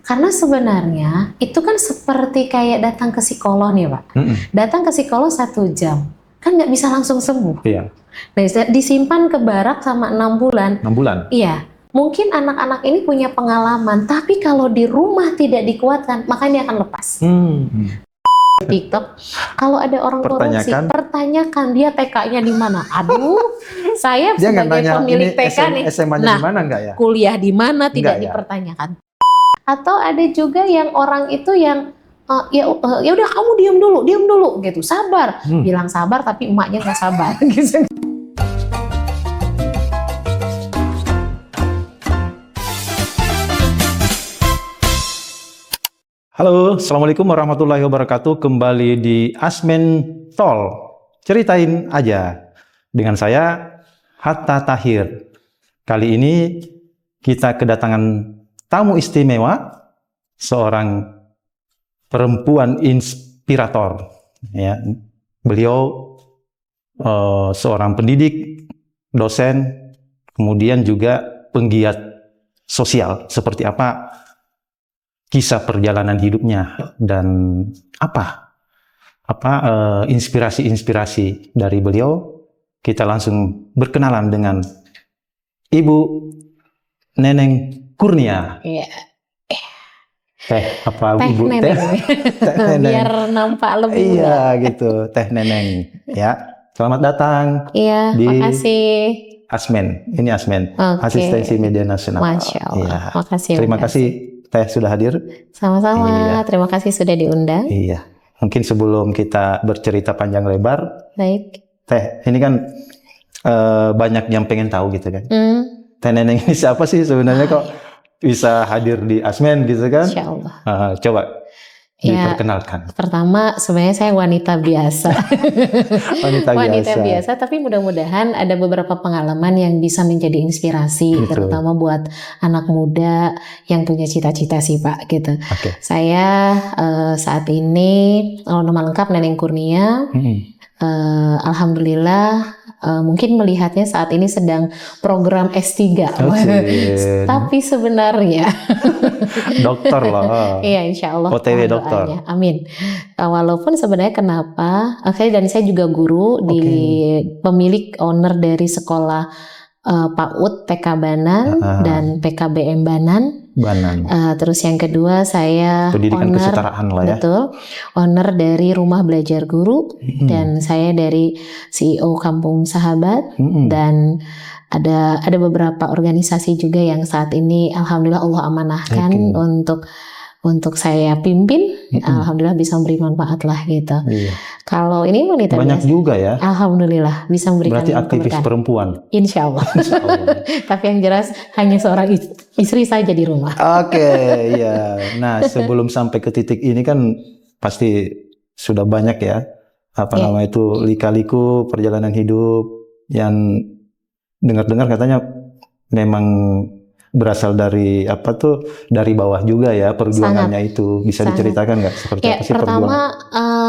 Karena sebenarnya itu kan seperti kayak datang ke psikolog nih Pak. Datang ke psikolog 1 jam, kan nggak bisa langsung sembuh. Iya. Nah, disimpan ke barak sama 6 bulan. 6 bulan? Iya. Mungkin anak-anak ini punya pengalaman, tapi kalau di rumah tidak dikuatkan, maka dia akan lepas. TikTok, kalau ada orang korupsi, pertanyakan dia TK-nya di mana. Aduh, saya dia sebagai pemilik TK nih, SMA-nya di mana enggak ya? Kuliah di mana tidak dipertanyakan. Atau ada juga yang orang itu yang ya udah kamu diam dulu gitu, sabar. Bilang sabar tapi emaknya nggak sabar gitu. Halo, Assalamualaikum warahmatullahi wabarakatuh. Kembali di Asmen Tol, ceritain aja. Dengan saya, Hatta Tahir. Kali ini kita kedatangan tamu istimewa, seorang perempuan inspirator. Ya, beliau seorang pendidik, dosen, kemudian juga penggiat sosial. Seperti apa kisah perjalanan hidupnya dan apa inspirasi-inspirasi dari beliau. Kita langsung berkenalan dengan Ibu Neneng Kurnia. Iya. Ibu Neneng. Teh Neneng. Biar nampak lebih. Iya gitu, Teh Neneng. Ya, selamat datang. Iya, makasih. Asmen, ini Asmen, Asistensi Media Nasional. Masya Allah. Ya. Terima kasih Teh sudah hadir. Sama-sama. Iya. Terima kasih sudah diundang. Iya. Mungkin sebelum kita bercerita panjang lebar. Baik. Teh, ini kan banyak yang pengen tahu gitu kan. Teh Neneng ini siapa sih sebenarnya kok bisa hadir di Asmen gitu kan? Insya Allah. Coba diperkenalkan. Pertama, sebenarnya saya wanita biasa. wanita biasa, tapi mudah-mudahan ada beberapa pengalaman yang bisa menjadi inspirasi, terutama buat anak muda yang punya cita-cita sih Pak gitu. Saya saat ini nama lengkap Neneng Kurnia. Alhamdulillah, mungkin melihatnya saat ini sedang program S3. Tapi sebenarnya dokter lah. Iya, insya Allah. OTW dokter. Amin. Walaupun sebenarnya kenapa? Dan saya juga guru di pemilik owner dari sekolah PAUD TK Banan dan PKBM Banan. Terus yang kedua saya pendidikan kesetaraan lah ya. Betul, owner dari Rumah Belajar Guru dan saya dari CEO Kampung Sahabat dan ada beberapa organisasi juga yang saat ini alhamdulillah Allah amanahkan untuk saya pimpin. Alhamdulillah bisa memberi manfaat lah gitu. Kalau ini wanita banyak biasa juga ya. Alhamdulillah bisa memberikan. Berarti aktivis perempuan. Insya Allah. Tapi yang jelas hanya seorang istri saja di rumah. Ya. Nah, sebelum sampai ke titik ini kan pasti sudah banyak ya. Namanya itu lika-liku perjalanan hidup yang dengar-dengar katanya memang berasal dari dari bawah juga ya perjuangannya. Sangat. Itu bisa diceritakan nggak seperti apa sih perjuangan?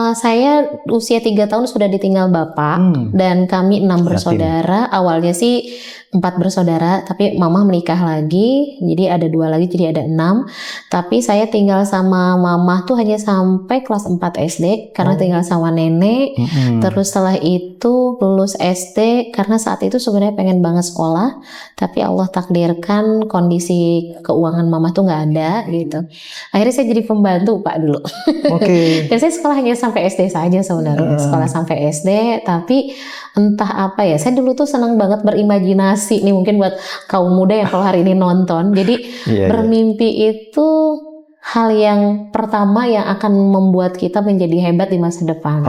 Saya usia 3 tahun sudah ditinggal bapak dan kami 6 bersaudara. Awalnya sih 4 bersaudara, tapi mama menikah lagi, jadi ada 2 lagi, jadi ada 6. Tapi saya tinggal sama mama tuh hanya sampai kelas 4 SD karena tinggal sama nenek. Terus setelah itu lulus SD karena saat itu sebenarnya pengen banget sekolah, tapi Allah takdirkan kondisi keuangan mama tuh nggak ada gitu. Akhirnya saya jadi pembantu Pak dulu. Dan saya sekolah hanya sampai SD saja sebenarnya, sekolah sampai SD. Tapi entah apa ya, saya dulu tuh senang banget berimajinasi nih, mungkin buat kaum muda yang kalau hari ini nonton. Jadi bermimpi itu hal yang pertama yang akan membuat kita menjadi hebat di masa depan.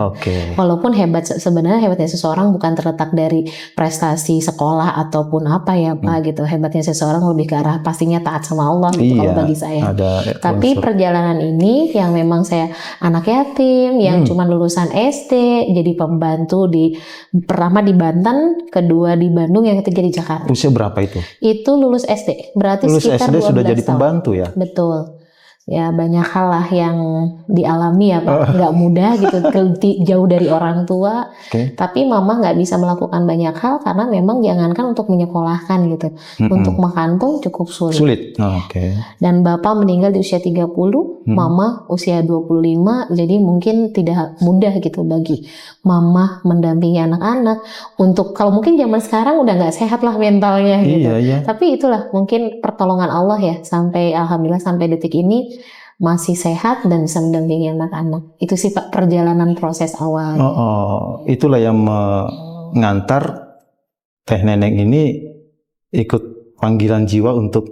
Walaupun sebenarnya hebatnya seseorang bukan terletak dari prestasi sekolah ataupun apa ya Pak gitu. Hebatnya seseorang lebih ke arah pastinya taat sama Allah gitu, kalau bagi saya. Tapi perjalanan ini yang memang saya anak yatim yang cuma lulusan SD, jadi pembantu pertama di Banten, kedua di Bandung, yang ketiga di Jakarta. Usia berapa itu? Itu lulus SD. Berarti lulus sekitar SD 12 sudah jadi tahun. Pembantu ya? Betul. Ya banyak hal lah yang dialami ya Pak, nggak mudah gitu, jauh dari orang tua. Tapi mama nggak bisa melakukan banyak hal karena memang jangankan untuk menyekolahkan gitu, untuk makan pun cukup sulit. Dan bapak meninggal di usia 30, mama usia 25, jadi mungkin tidak mudah gitu bagi mama mendampingi anak-anak. Untuk kalau mungkin zaman sekarang udah nggak sehat lah mentalnya gitu. Tapi itulah mungkin pertolongan Allah ya, sampai alhamdulillah sampai detik ini masih sehat dan bisa mendampingi anak-anak. Itu sih Pak perjalanan proses awal. Itulah yang mengantar Teh Neneng ini ikut panggilan jiwa untuk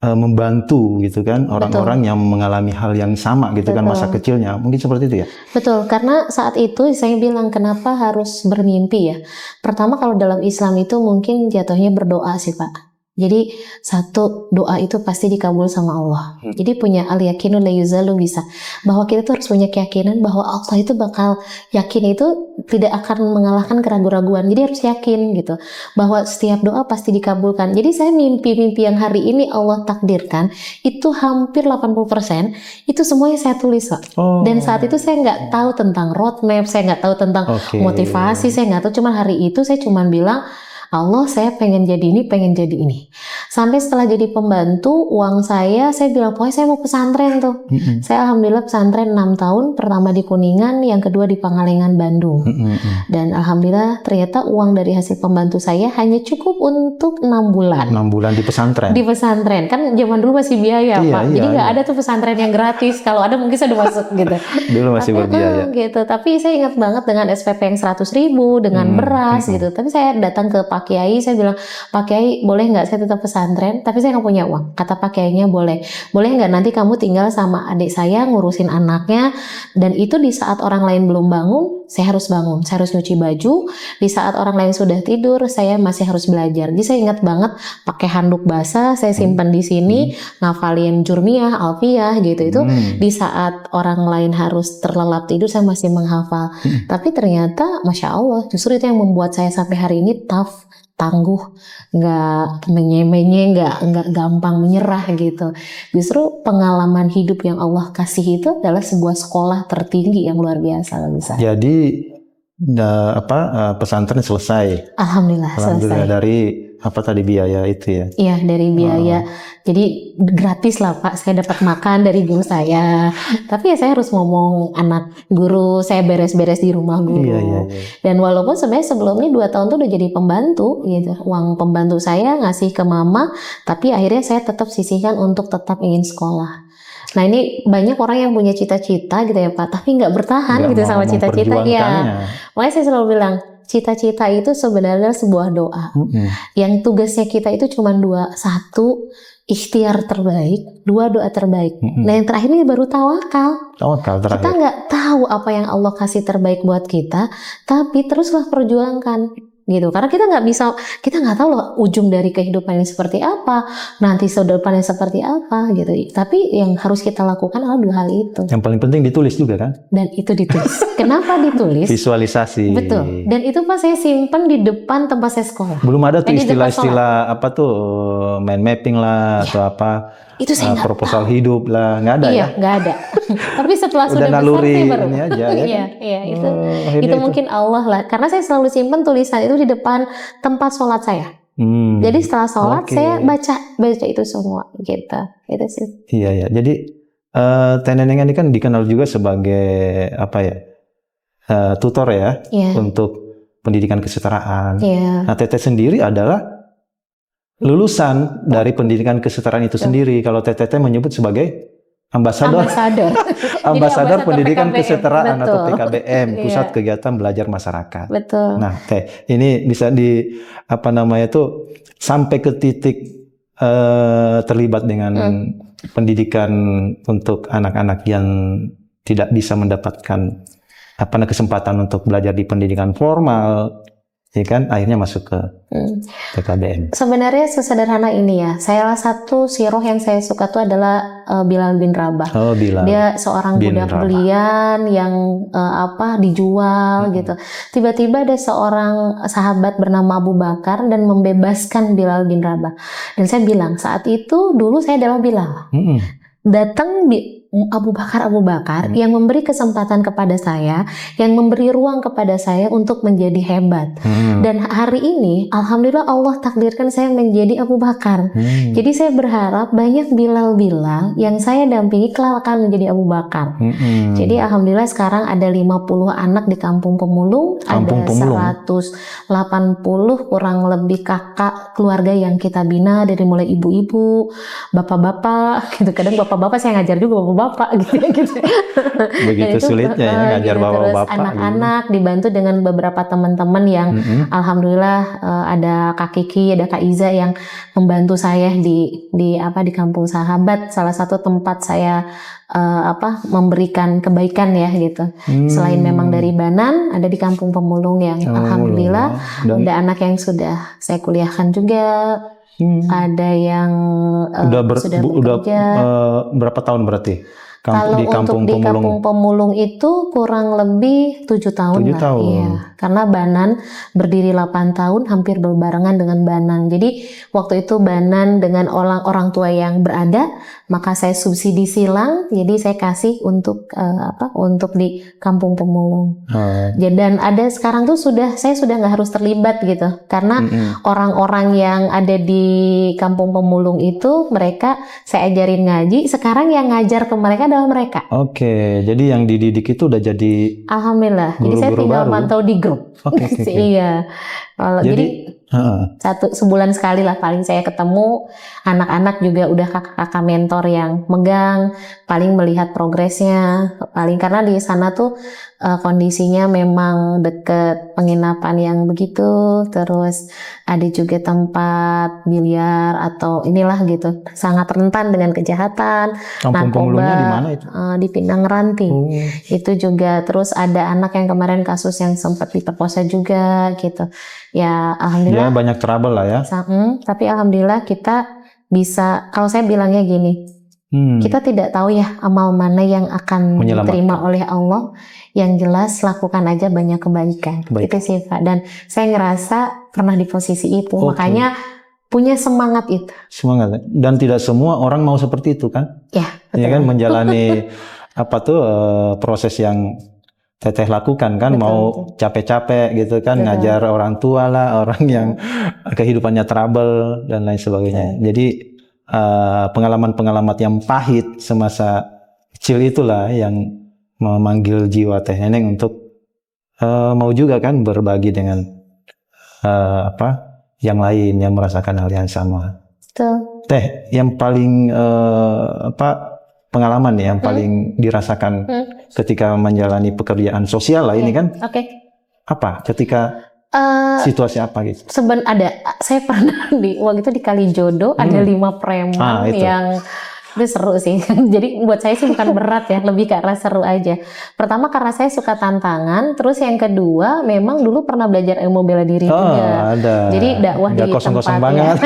membantu gitu kan orang-orang yang mengalami hal yang sama gitu kan masa kecilnya. Mungkin seperti itu ya? Betul, karena saat itu saya bilang kenapa harus bermimpi ya. Pertama kalau dalam Islam itu mungkin jatuhnya berdoa sih Pak. Jadi satu, doa itu pasti dikabul sama Allah. Jadi punya al-yakinu la yuzalu bisa. Bahwa kita tuh harus punya keyakinan bahwa Allah itu bakal, yakin itu tidak akan mengalahkan keraguan-raguan. Jadi harus yakin gitu. Bahwa setiap doa pasti dikabulkan. Jadi saya mimpi-mimpi yang hari ini Allah takdirkan, itu hampir 80%, itu semuanya saya tulis Pak. Dan saat itu saya nggak tahu tentang roadmap, saya nggak tahu tentang motivasi, saya nggak tahu. Cuman hari itu saya cuman bilang, Allah saya pengen jadi ini, pengen jadi ini. Sampai setelah jadi pembantu, uang saya bilang, pokoknya saya mau pesantren tuh. Saya alhamdulillah pesantren 6 tahun, pertama di Kuningan, yang kedua di Pangalengan, Bandung. Dan alhamdulillah ternyata uang dari hasil pembantu saya hanya cukup untuk 6 bulan. 6 bulan di pesantren? Di pesantren, kan zaman dulu masih biaya Pak. Jadi nggak ada tuh pesantren yang gratis, kalau ada mungkin saya udah masuk gitu. Dulu masih berbiaya. Gitu. Tapi saya ingat banget dengan SPP yang 100.000, dengan beras gitu. Tapi saya datang ke Pak Kiai, saya bilang, Pak Kiai boleh nggak saya tetap pesantren, tapi saya nggak punya uang. Kata Pak Kiainya boleh nggak nanti kamu tinggal sama adik saya ngurusin anaknya, dan itu di saat orang lain belum bangun, saya harus bangun, saya harus nyuci baju. Di saat orang lain sudah tidur, saya masih harus belajar. Jadi saya ingat banget pakai handuk basah, saya simpan di sini, ngafalin Jurmiyah, Alfiyah gitu. Itu di saat orang lain harus terlelap tidur, saya masih menghafal. Tapi ternyata Masya Allah, justru itu yang membuat saya sampai hari ini tough, tangguh, nggak menye-menye, nggak gampang menyerah gitu. Justru pengalaman hidup yang Allah kasih itu adalah sebuah sekolah tertinggi yang luar biasa bagi saya. Jadi pesantren selesai. Alhamdulillah selesai. Dari biaya itu ya? Iya, dari biaya. Jadi gratis lah Pak, saya dapat makan dari guru saya. Tapi ya saya harus ngomong anak guru, saya beres-beres di rumah guru. Iya. Dan walaupun sebenarnya sebelumnya 2 tahun tuh udah jadi pembantu gitu. Uang pembantu saya ngasih ke mama, tapi akhirnya saya tetap sisihkan untuk tetap ingin sekolah. Nah ini banyak orang yang punya cita-cita gitu ya Pak, tapi nggak bertahan gitu sama cita-cita. Ya, makanya saya selalu bilang, cita-cita itu sebenarnya sebuah doa. Yang tugasnya kita itu cuma 2, 1 ikhtiar terbaik, 2 doa terbaik. Nah yang terakhir ini baru tawakal. Kita nggak tahu apa yang Allah kasih terbaik buat kita, tapi teruslah perjuangkan gitu. Karena kita nggak tahu loh ujung dari kehidupan ini seperti apa, nanti depannya seperti apa gitu. Tapi yang harus kita lakukan adalah 2 hal itu. Yang paling penting ditulis juga kan? Dan itu ditulis. Kenapa ditulis? Visualisasi. Betul. Dan itu Pak saya simpen di depan tempat saya sekolah. Belum ada tuh istilah-istilah mind mapping lah atau apa. Itu saya proposal hidup lah, nggak ada ya? Iya, nggak ada. Tapi setelah sudah besar sih baru. Ini aja, ya? Iya, itu mungkin Allah lah. Karena saya selalu simpan tulisan itu di depan tempat sholat saya. Jadi setelah sholat saya baca itu semua gitu. Itu sih. Iya. Jadi Teh Neneng ini kan dikenal juga sebagai tutor ya, untuk pendidikan kesetaraan. Nah Teteh sendiri adalah lulusan dari pendidikan kesetaraan itu sendiri. Kalau Teteh menyebut sebagai ambasador pendidikan kesetaraan atau PKBM, Pusat Kegiatan Belajar Masyarakat. Betul. Nah, Teh, ini bisa sampai ke titik terlibat dengan pendidikan untuk anak-anak yang tidak bisa mendapatkan kesempatan untuk belajar di pendidikan formal. Ya kan, akhirnya masuk ke PKBM. Sebenarnya sesederhana ini ya. Salah satu siroh yang saya suka tuh adalah Bilal bin Rabah. Bilal. Dia seorang budak belian yang dijual gitu. Tiba-tiba ada seorang sahabat bernama Abu Bakar dan membebaskan Bilal bin Rabah. Dan saya bilang saat itu dulu saya adalah Bilal. datang di Abu Bakar yang memberi kesempatan kepada saya, yang memberi ruang kepada saya untuk menjadi hebat. Dan hari ini alhamdulillah Allah takdirkan saya menjadi Abu Bakar. Jadi saya berharap banyak Bilal-Bilal yang saya dampingi kelak akan menjadi Abu Bakar. Jadi alhamdulillah sekarang ada 50 anak di Kampung Pemulung, ada 180 kurang lebih kakak keluarga yang kita bina, dari mulai ibu-ibu, bapak-bapak gitu. Kadang bapak-bapak saya ngajar juga bapak gitu. Begitu sulitnya ya ngajar bapak-bapak. Terus anak-anak dibantu dengan beberapa teman-teman yang alhamdulillah ada Kak Kiki, ada Kak Iza yang membantu saya di Kampung Sahabat, salah satu tempat saya memberikan kebaikan ya gitu. Selain memang dari Banan, ada di Kampung Pemulung yang alhamdulillah ada anak yang sudah saya kuliahkan juga. Ada yang sudah bekerja. Berapa tahun berarti? Kalau di Kampung Pemulung itu kurang lebih 7 tahun lah. tahun. Iya. Karena Banan berdiri 8 tahun, hampir berbarengan dengan Banan. Jadi waktu itu Banan dengan orang tua yang berada, maka saya subsidi silang. Jadi saya kasih untuk di Kampung Pemulung. Dan ada sekarang tuh saya sudah nggak harus terlibat gitu, karena orang-orang yang ada di Kampung Pemulung itu mereka saya ajarin ngaji. Sekarang yang ngajar ke mereka adalah mereka. Oke, jadi yang dididik itu udah jadi alhamdulillah. Jadi saya tinggal mantau di grup. Iya. Jadi sebulan sekali lah paling saya ketemu. Anak-anak juga udah kakak-kakak mentor yang megang, paling melihat progresnya. Paling karena di sana tuh kondisinya memang deket penginapan yang begitu. Terus ada juga tempat biliar atau inilah gitu. Sangat rentan dengan kejahatan. Kampung Pemulungnya di mana itu? Di Pinang Ranti. Itu juga. Terus ada anak yang kemarin kasus yang sempat diperkosa juga gitu. Ya alhamdulillah. Ya banyak trouble lah ya. Tapi alhamdulillah kita bisa, kalau saya bilangnya gini, kita tidak tahu ya amal mana yang akan diterima oleh Allah. Yang jelas lakukan aja banyak kebaikan. Itu sih Pak. Dan saya ngerasa pernah di posisi itu, makanya punya semangat itu. Semangat. Dan tidak semua orang mau seperti itu kan? Ya, betul. Ya kan, menjalani proses yang Teteh lakukan kan, mau capek-capek gitu kan, ngajar orang tua lah, orang yang kehidupannya trouble dan lain sebagainya. Jadi pengalaman-pengalaman yang pahit semasa kecil itulah yang memanggil jiwa Teh Neneng untuk mau juga kan berbagi dengan yang lain yang merasakan hal yang sama. Betul. Teh, yang paling pengalaman yang paling dirasakan ketika menjalani pekerjaan sosial lah ini kan? Apa? Ketika situasi apa gitu? Saya pernah waktu itu di Kalijodo ada 5 preman yang itu seru sih. Jadi buat saya sih bukan berat ya, lebih ke arah seru aja. Pertama karena saya suka tantangan, terus yang kedua memang dulu pernah belajar ilmu bela diri juga. Ada. Jadi dakwah di kosong-kosong tempat banget.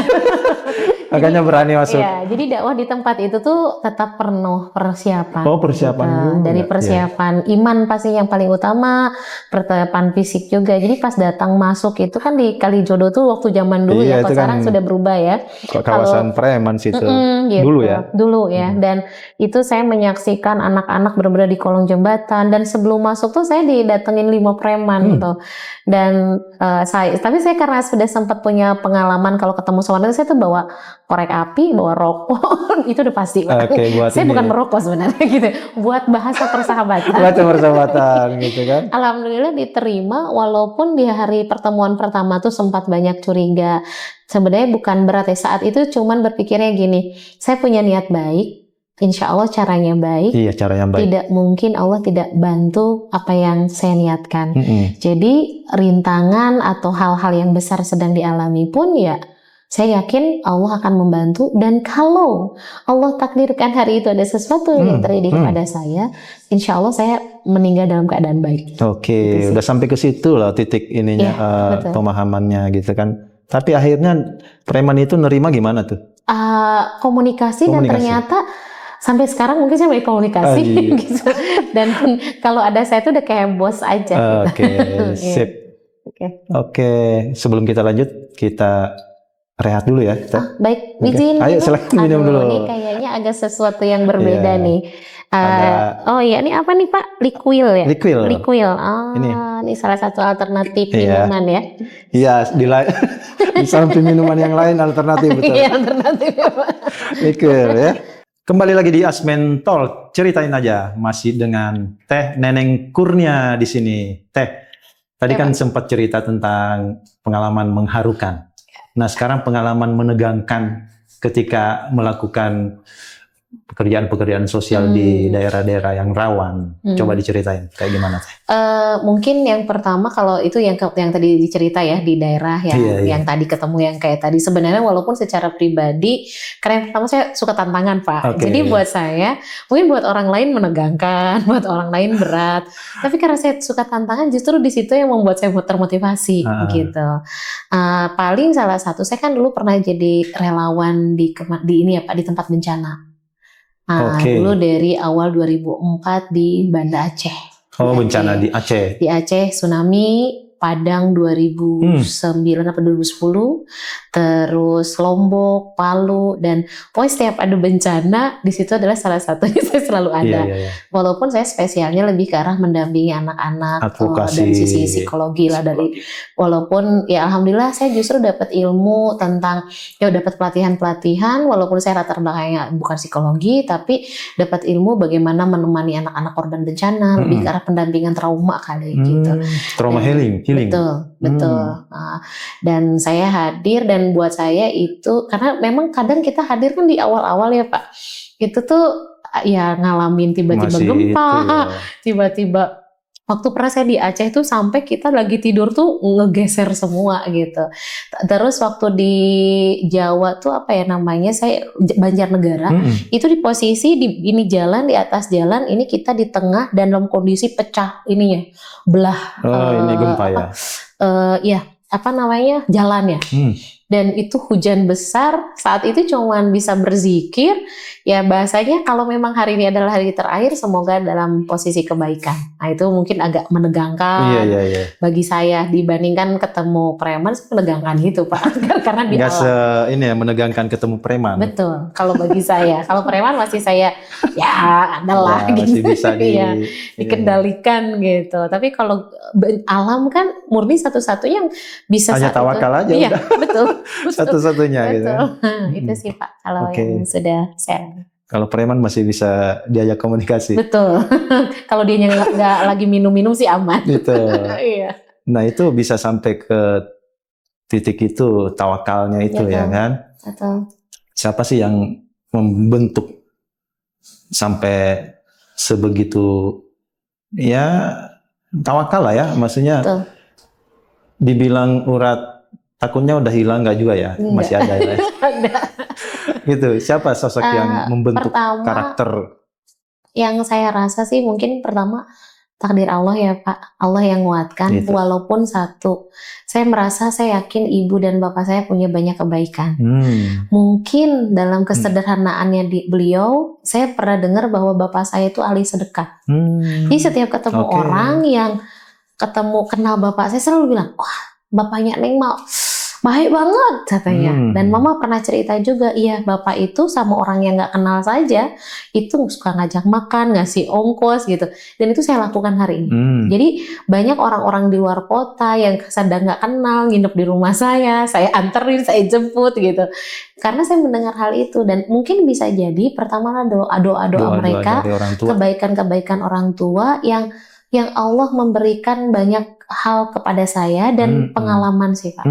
Makanya berani masuk. Iya, jadi dakwah di tempat itu tuh tetap penuh persiapan. Persiapan juga. Dari persiapan iman pasti yang paling utama, persiapan fisik juga. Jadi pas datang masuk itu kan di Kalijodo tuh waktu zaman dulu ya, kalau sekarang sudah berubah ya. Kawasan preman situ. Gitu. Dulu ya. Dan itu saya menyaksikan anak-anak benar-benar di kolong jembatan, dan sebelum masuk tuh saya didatengin 5 preman gitu. Dan tapi saya karena sudah sempat punya pengalaman kalau ketemu sama orang, saya tuh bawa korek api, bawa rokok, itu udah pasti. Saya bukan merokok sebenarnya gitu, buat bahasa persahabatan. Bahasa persahabatan gitu kan. Alhamdulillah diterima, walaupun di hari pertemuan pertama tuh sempat banyak curiga. Sebenarnya bukan berat ya, saat itu cuman berpikirnya gini, saya punya niat baik, insya Allah caranya baik. Iya, caranya baik. Tidak mungkin Allah tidak bantu apa yang saya niatkan. Jadi rintangan atau hal-hal yang besar sedang dialami pun ya, saya yakin Allah akan membantu. Dan kalau Allah takdirkan hari itu ada sesuatu yang terjadi kepada saya, insya Allah saya meninggal dalam keadaan baik. Gitu udah sampai ke situ lah titik ininya, pemahamannya gitu kan. Tapi akhirnya preman itu nerima gimana tuh? Komunikasi, dan ternyata sampai sekarang mungkin saya mau komunikasi gitu. Dan kalau ada saya tuh udah kayak bos aja. Sip. Oke, sebelum kita lanjut, kita rehat dulu ya kita. Baik, Oke. izin. Ayo silakan minum dulu. Ini kayaknya agak sesuatu yang berbeda Iya. nih. Oh iya, ini apa nih Pak? Liquil ya? Liquil. Liquil. Ini salah satu alternatif minuman ya? Iya, di samping minuman yang lain alternatif betul. Iya, alternatif. Liquil ya. Kembali lagi di Asmen Talk, ceritain aja masih dengan Teh Neneng Kurnia di sini. Teh, tadi kan sempat cerita tentang pengalaman mengharukan. Nah, sekarang pengalaman menegangkan ketika melakukan pekerjaan-pekerjaan sosial di daerah-daerah yang rawan. Coba diceritain kayak gimana, Teh? Mungkin yang pertama kalau itu yang tadi dicerita ya di daerah yang tadi ketemu yang kayak tadi, sebenarnya walaupun secara pribadi karena yang pertama saya suka tantangan Pak. Jadi buat saya mungkin buat orang lain menegangkan, buat orang lain berat, tapi karena saya suka tantangan justru di situ yang membuat saya termotivasi gitu. Paling salah satu, saya kan dulu pernah jadi relawan di ini ya Pak, di tempat bencana. Dulu dari awal 2004 di Banda Aceh. Bencana di Aceh. Di Aceh, tsunami, Padang 2009 atau 2010, terus Lombok, Palu, dan pokoknya setiap ada bencana di situ adalah salah satunya saya selalu ada. Walaupun saya spesialnya lebih ke arah mendampingi anak-anak dari sisi psikologi lah, walaupun ya alhamdulillah saya justru dapat ilmu tentang dapat pelatihan-pelatihan, walaupun saya latar belakangnya bukan psikologi, tapi dapat ilmu bagaimana menemani anak-anak korban bencana, lebih ke arah pendampingan trauma kali gitu. Trauma healing. Betul. Dan saya hadir, dan buat saya itu karena memang kadang kita hadir kan di awal-awal ya Pak. Itu tuh ya ngalamin tiba-tiba gempa, tiba-tiba waktu pernah saya di Aceh tuh sampai kita lagi tidur tuh ngegeser semua gitu. Terus waktu di Jawa tuh apa ya namanya, saya Banjarnegara, itu di posisi di jalan, di atas jalan ini kita di tengah dan dalam kondisi pecah ininya, belah. Ini gempa ya? Ya apa namanya, jalan ya. Dan itu hujan besar, saat itu cuman bisa berzikir, ya bahasanya kalau memang hari ini adalah hari terakhir semoga dalam posisi kebaikan. Nah itu mungkin agak menegangkan bagi saya dibandingkan ketemu preman, menegangkan gitu Pak. Karena di alam. Ini ya menegangkan ketemu preman. Betul, kalau bagi saya. Kalau preman masih saya ya adalah gitu. Masih bisa dikendalikan gitu. Tapi kalau alam kan murni satu-satunya yang bisa hanya tawakal aja. Iya, betul. Satu-satunya gitu. Itu sih Pak kalau yang sudah saya. Kalau preman masih bisa diajak komunikasi. Betul. Kalau dia nggak lagi minum-minum sih aman. Gitu. Iya. Nah itu bisa sampai ke titik itu, tawakalnya itu ya kan. Betul. Siapa sih yang membentuk sampai sebegitu ya tawakal lah ya, maksudnya. Betul. Dibilang urat takutnya udah hilang nggak juga ya? Enggak. Masih ada ya? Ada. Gitu. Siapa sosok yang membentuk karakter? Yang saya rasa sih mungkin pertama takdir Allah ya Pak. Allah yang menguatkan. Walaupun satu, saya merasa, saya yakin ibu dan bapak saya punya banyak kebaikan. Mungkin dalam kesederhanaannya beliau, saya pernah dengar bahwa bapak saya itu ahli sedekah. Jadi setiap ketemu orang yang kenal bapak saya selalu bilang, wah bapaknya Neng mau baik banget katanya. Dan mama pernah cerita juga, iya bapak itu sama orang yang nggak kenal saja itu suka ngajak makan, ngasih ongkos gitu. Dan itu saya lakukan hari ini. Jadi banyak orang-orang di luar kota yang sedang nggak kenal nginep di rumah saya anterin, saya jemput gitu. Karena saya mendengar hal itu, dan mungkin bisa jadi pertama doa-doa mereka, kebaikan-kebaikan orang tua yang Allah memberikan banyak hal kepada saya dan pengalaman sih Pak.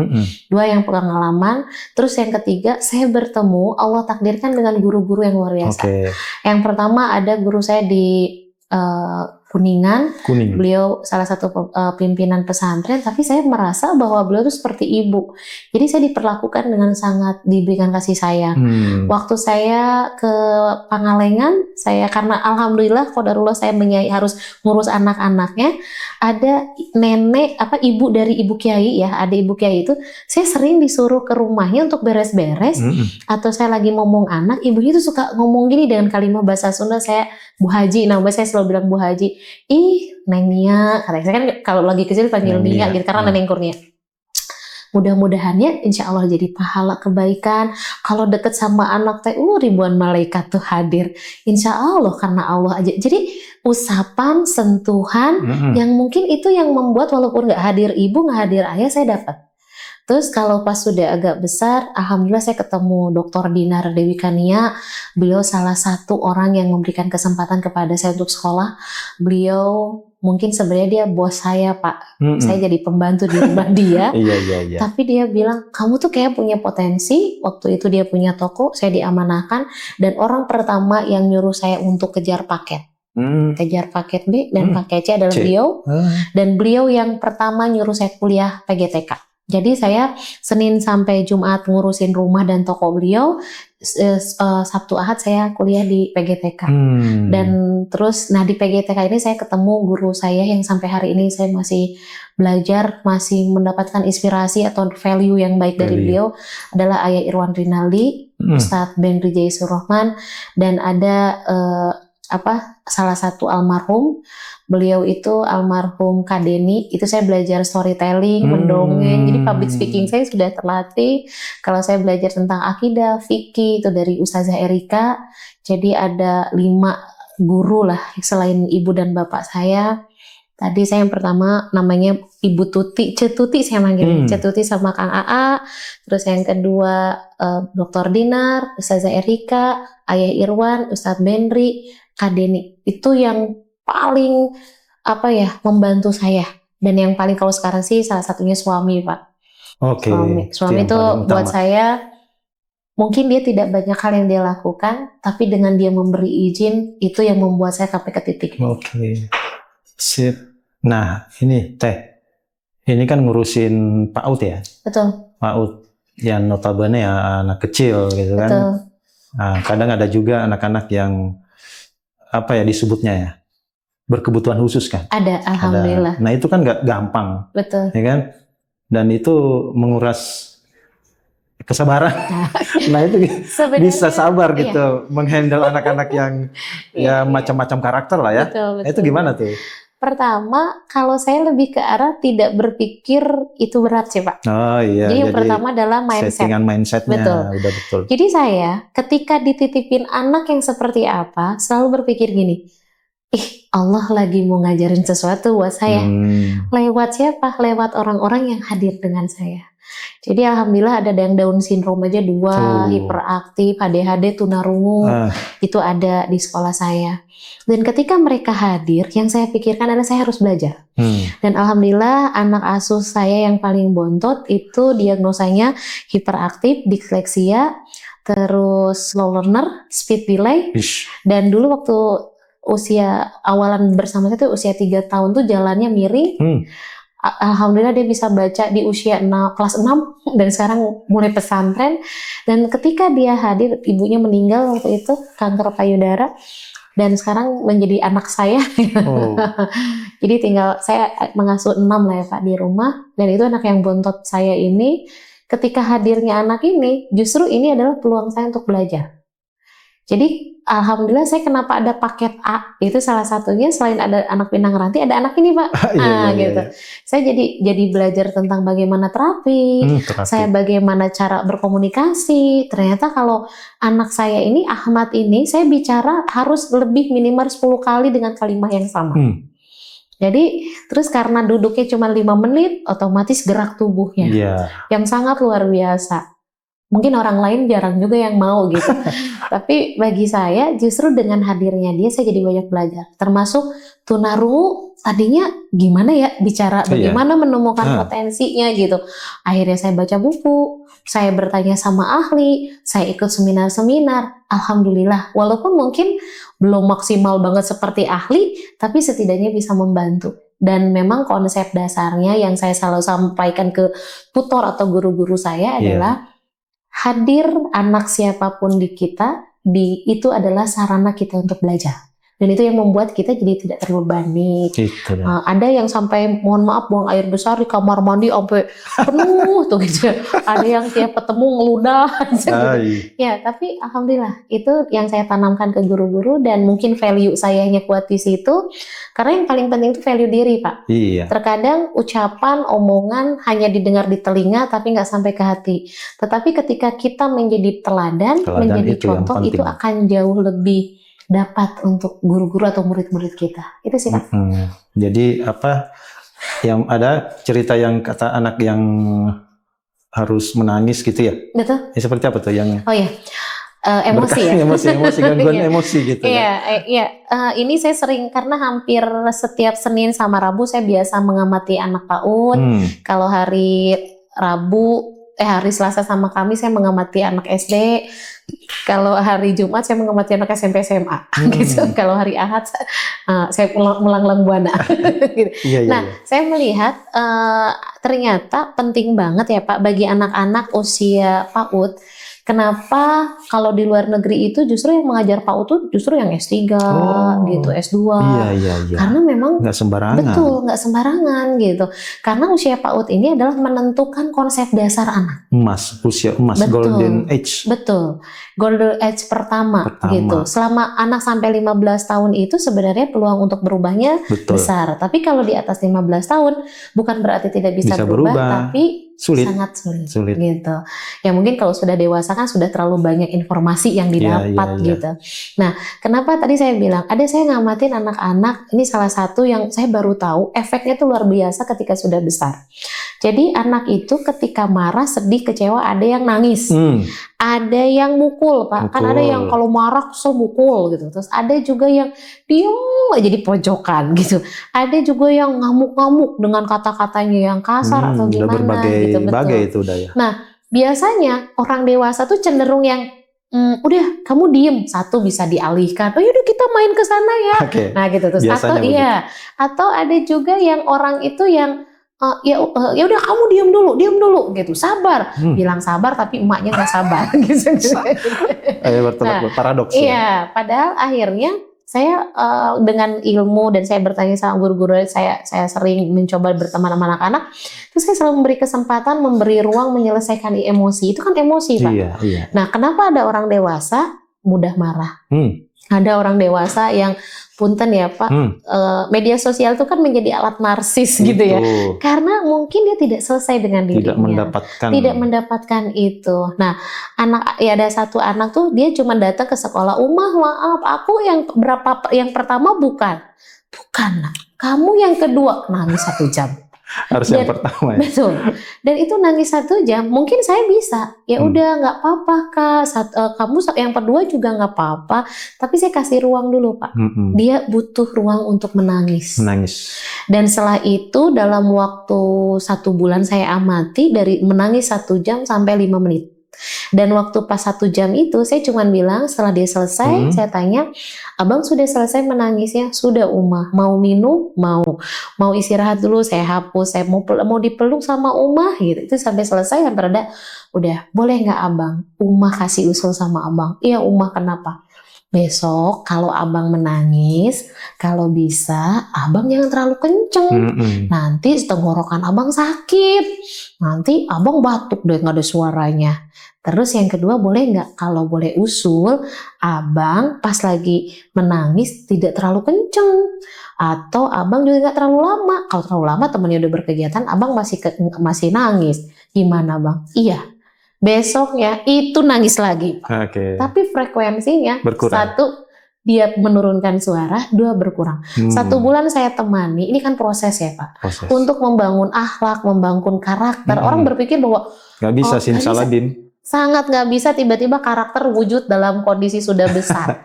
Dua yang pengalaman. Terus yang ketiga, saya bertemu, Allah takdirkan dengan guru-guru yang luar biasa. Yang pertama ada guru saya di Kuningan. Beliau salah satu pimpinan pesantren, tapi saya merasa bahwa beliau itu seperti ibu. Jadi saya diperlakukan dengan sangat, diberikan kasih sayang. Waktu saya ke Pangalengan, saya karena alhamdulillah qadarullah saya harus ngurus anak-anaknya, ada nenek ibu dari ibu kiai ya, ada ibu kiai itu, saya sering disuruh ke rumahnya untuk beres-beres, atau saya lagi ngomong anak, ibunya itu suka ngomong gini dengan kalimat bahasa Sunda, saya Bu Haji, saya selalu bilang Bu Haji, ih Neng Nia, katanya saya kan kalau lagi kecil panggil Nia gitu karena Neneng Kurnia. mudah-mudahannya insya Allah jadi pahala kebaikan. Kalau deket sama anak teh, ribuan malaikat tuh hadir. Insya Allah karena Allah aja. Jadi usapan, sentuhan, yang mungkin itu yang membuat walaupun nggak hadir ibu, nggak hadir ayah, saya dapat. Terus kalau pas sudah agak besar, alhamdulillah saya ketemu Dr. Dinar Dewi Kania. Beliau salah satu orang yang memberikan kesempatan kepada saya untuk sekolah. Beliau mungkin sebenarnya dia bos saya, Pak. Saya jadi pembantu di rumah dia. Iya. Tapi dia bilang, kamu tuh kayak punya potensi. Waktu itu dia punya toko, saya diamanahkan. Dan orang pertama yang nyuruh saya untuk kejar paket. Kejar paket B dan paket C adalah beliau. Dan beliau yang pertama nyuruh saya kuliah PGTK. Jadi saya Senin sampai Jumat ngurusin rumah dan toko beliau, Sabtu Ahad saya kuliah di PGTK. Dan terus di PGTK ini saya ketemu guru saya yang sampai hari ini saya masih belajar, masih mendapatkan inspirasi atau value yang baik dari beliau adalah Ayah Irwan Rinaldi, Ustadz Benri Jaisur Rahman, dan ada salah satu almarhum. Beliau itu almarhum Kak Deni, itu saya belajar storytelling, mendongeng, jadi public speaking saya sudah terlatih. Kalau saya belajar tentang akidah, fikih itu dari Ustazah Erika. Jadi ada 5 guru lah selain ibu dan bapak saya. Tadi saya yang pertama namanya Ibu Tuti, Cetuti saya manggil, Cetuti sama Kang AA. Terus yang kedua Dr. Dinar, Ustazah Erika, Ayah Irwan, Ustadz Benri, Kak Deni. Itu yang paling membantu saya, dan yang paling kalau sekarang sih salah satunya suami, Pak. Suami itu buat saya mungkin dia tidak banyak hal yang dia lakukan, tapi dengan dia memberi izin itu yang membuat saya sampai ke titik ini. Sip. Nah ini ini kan ngurusin Pak Ud ya. Betul. Pak Ud yang notabene ya anak kecil gitu kan. Betul. Nah, kadang ada juga anak-anak yang disebutnya ya, berkebutuhan khusus kan? Ada, alhamdulillah. Nah itu kan nggak gampang, betul, ya kan? Dan itu menguras kesabaran. Nah itu sebenarnya, bisa sabar gitu, menghandle anak-anak yang macam-macam karakter lah ya. Betul. Itu gimana tuh? Pertama, kalau saya lebih ke arah tidak berpikir itu berat sih, Pak. Oh iya. Jadi yang pertama adalah mindset. Settingan mindsetnya. Betul. Jadi saya ketika dititipin anak yang seperti apa, selalu berpikir gini, Allah lagi mau ngajarin sesuatu buat saya. Lewat siapa? Lewat orang-orang yang hadir dengan saya. Jadi alhamdulillah ada yang Down syndrome aja 2, hiperaktif, ADHD, tunarungu, itu ada di sekolah saya. Dan ketika mereka hadir, yang saya pikirkan adalah saya harus belajar. Dan alhamdulillah anak asuh saya yang paling bontot itu diagnosanya hiperaktif, disleksia, terus slow learner, speed delay. Dan dulu waktu usia awalan bersama saya tuh usia 3 tahun tuh jalannya miring. Alhamdulillah dia bisa baca di usia kelas 6 dan sekarang mulai pesantren. Dan ketika dia hadir, ibunya meninggal waktu itu kanker payudara dan sekarang menjadi anak saya. Jadi tinggal saya mengasuh 6 lah ya Pak di rumah, dan itu anak yang bontot saya ini. Ketika hadirnya anak ini, justru ini adalah peluang saya untuk belajar. Jadi alhamdulillah saya kenapa ada paket A, itu salah satunya selain ada anak Pinang Ranti, ada anak ini Pak. Gitu. Saya jadi belajar tentang bagaimana terapi, saya bagaimana cara berkomunikasi. Ternyata kalau anak saya ini, Ahmad ini, saya bicara harus lebih minimal 10 kali dengan kalimat yang sama. Jadi terus karena duduknya cuma 5 menit, otomatis gerak tubuhnya yang sangat luar biasa. Mungkin orang lain jarang juga yang mau gitu. Tapi bagi saya justru dengan hadirnya dia, saya jadi banyak belajar. Termasuk tunarungu, tadinya gimana ya bicara, bagaimana menemukan potensinya gitu. Akhirnya saya baca buku, saya bertanya sama ahli, saya ikut seminar-seminar. Alhamdulillah, walaupun mungkin belum maksimal banget seperti ahli, tapi setidaknya bisa membantu. Dan memang konsep dasarnya yang saya selalu sampaikan ke tutor atau guru-guru saya adalah hadir anak siapapun di kita, itu adalah sarana kita untuk belajar. Dan itu yang membuat kita jadi tidak terbebani. Ada yang sampai mohon maaf buang air besar di kamar mandi sampai penuh tuh gitu. Ada yang tiap ketemu ngeludah gitu. Ya, tapi alhamdulillah itu yang saya tanamkan ke guru-guru dan mungkin value sayanya kuat di situ. Karena yang paling penting itu value diri, Pak. Iya. Terkadang ucapan, omongan hanya didengar di telinga tapi nggak sampai ke hati. Tetapi ketika kita menjadi teladan menjadi contoh, itu akan jauh lebih dapat untuk guru-guru atau murid-murid kita. Itu sih, Pak. Jadi yang ada cerita yang kata anak yang harus menangis gitu ya? Betul. Ya, seperti apa tuh yang? Oh ya, emosi ya. Emosi, gangguan emosi gitu. Iya. Ini saya sering karena hampir setiap Senin sama Rabu saya biasa mengamati anak PAUD. Kalau hari Rabu, hari Selasa sama Kamis saya mengamati anak SD. Kalau hari Jumat saya mengamati anak SMP SMA. Gitu. Kalau hari Ahad saya melanglang buana. Gitu. Saya melihat ternyata penting banget ya Pak bagi anak-anak usia PAUD. Kenapa kalau di luar negeri itu justru yang mengajar PAUD itu justru yang S3 gitu, S2. Iya. Karena memang nggak sembarangan. Betul, nggak sembarangan gitu. Karena usia PAUD ini adalah menentukan konsep dasar anak. Usia emas, golden age. Betul. Golden age pertama gitu. Selama anak sampai 15 tahun itu sebenarnya peluang untuk berubahnya besar. Tapi kalau di atas 15 tahun bukan berarti tidak bisa berubah, tapi sangat sulit gitu. Ya mungkin kalau sudah dewasa kan sudah terlalu banyak informasi yang didapat gitu. Nah, kenapa tadi saya bilang saya ngamatin anak-anak, ini salah satu yang saya baru tahu efeknya tuh luar biasa ketika sudah besar. Jadi anak itu ketika marah, sedih, kecewa ada yang nangis. Ada yang mukul, Pak. Kan ada yang kalau marah kesel mukul gitu. Terus ada juga yang diem aja di pojokan gitu. Ada juga yang ngamuk-ngamuk dengan kata-katanya yang kasar atau gimana gitu. Berbagai itu udah ya. Nah, biasanya orang dewasa tuh cenderung yang udah kamu diem, satu bisa dialihkan. Oh yaudah kita main ke sana ya. Nah gitu terus. Atau ada juga yang orang itu yang ya udah kamu diam dulu gitu, sabar. Bilang sabar tapi emaknya nggak sabar gitu. Paradoks. Iya, padahal akhirnya saya dengan ilmu dan saya bertanya sama guru-guru saya sering mencoba berteman sama anak-anak, terus saya selalu memberi kesempatan, memberi ruang menyelesaikan emosi. Itu kan emosi, Pak. Iya. Nah, kenapa ada orang dewasa mudah marah? Ada orang dewasa yang punten ya Pak, media sosial itu kan menjadi alat narsis gitu ya. Karena mungkin dia tidak selesai dengan dirinya. Tidak mendapatkan itu. Nah, ada satu anak tuh dia cuma datang ke sekolah, maaf, aku yang pertama bukan. Bukan, nak. Kamu yang kedua, nangis 1 jam. Harus yang pertama ya. Betul. Dan itu nangis 1 jam, mungkin saya bisa. Ya udah nggak apa-apa Kak. Kamu yang kedua juga nggak apa-apa. Tapi saya kasih ruang dulu Pak. Dia butuh ruang untuk menangis. Dan setelah itu dalam waktu 1 bulan saya amati dari menangis 1 jam sampai 5 menit. Dan waktu pas 1 jam itu saya cuma bilang setelah dia selesai, saya tanya, abang sudah selesai menangisnya? Sudah Umah. Mau minum? Mau istirahat dulu? Saya hapus. Saya mau dipeluk sama Umah gitu. Itu sampai selesai sampai ada, udah boleh nggak abang? Umah kasih usul sama abang. Iya Umah, kenapa? Besok kalau abang menangis, kalau bisa abang jangan terlalu kenceng. Nanti tenggorokan abang sakit. Nanti abang batuk deh nggak ada suaranya. Terus yang kedua boleh nggak kalau boleh usul abang pas lagi menangis tidak terlalu kenceng. Atau abang juga nggak terlalu lama. Kalau terlalu lama temennya udah berkegiatan, abang masih nangis. Gimana bang? Iya. Besoknya itu nangis lagi. Tapi frekuensinya berkurang. 1 dia menurunkan suara, 2 berkurang. 1 bulan saya temani, ini kan proses ya Pak. Untuk membangun akhlak, membangun karakter. Orang berpikir bahwa nggak bisa simsalabim. Sangat nggak bisa tiba-tiba karakter wujud dalam kondisi sudah besar.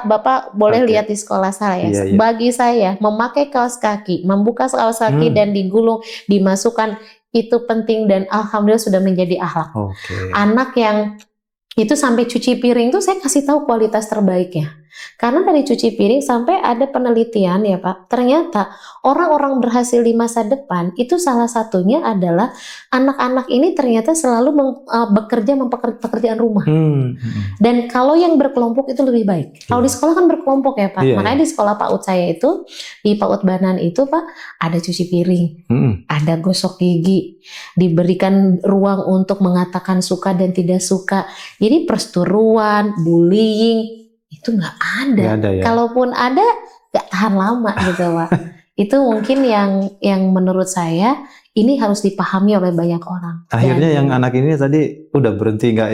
Bapak boleh lihat di sekolah saya. Bagi saya memakai kaos kaki, membuka kaos kaki dan digulung, dimasukkan itu penting dan alhamdulillah sudah menjadi akhlak. Anak yang itu sampai cuci piring tuh saya kasih tahu kualitas terbaiknya. Karena dari cuci piring sampai ada penelitian ya Pak, ternyata orang-orang berhasil di masa depan itu salah satunya adalah anak-anak ini ternyata selalu bekerja pekerjaan rumah. Dan kalau yang berkelompok itu lebih baik. Kalau di sekolah kan berkelompok ya Pak. Makanya di sekolah PAUD saya itu, di PAUD Banan itu Pak, ada cuci piring, ada gosok gigi, diberikan ruang untuk mengatakan suka dan tidak suka. Jadi perseteruan, bullying itu nggak ada. Ya. Kalaupun ada, nggak tahan lama gitu Pak. Itu mungkin yang menurut saya ini harus dipahami oleh banyak orang. Akhirnya yang anak ini tadi udah berhenti nggak?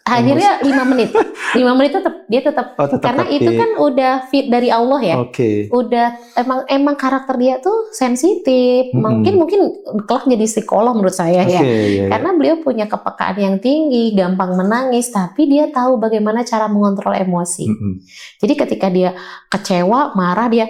Akhirnya 5 menit. 5 menit dia tetap karena aktif. itu kan udah fit dari Allah ya. Udah emang karakter dia tuh sensitif. Mungkin kelak jadi psikolog menurut saya ya. Karena beliau punya kepekaan yang tinggi, gampang menangis, tapi dia tahu bagaimana cara mengontrol emosi. Jadi ketika dia kecewa, marah, dia,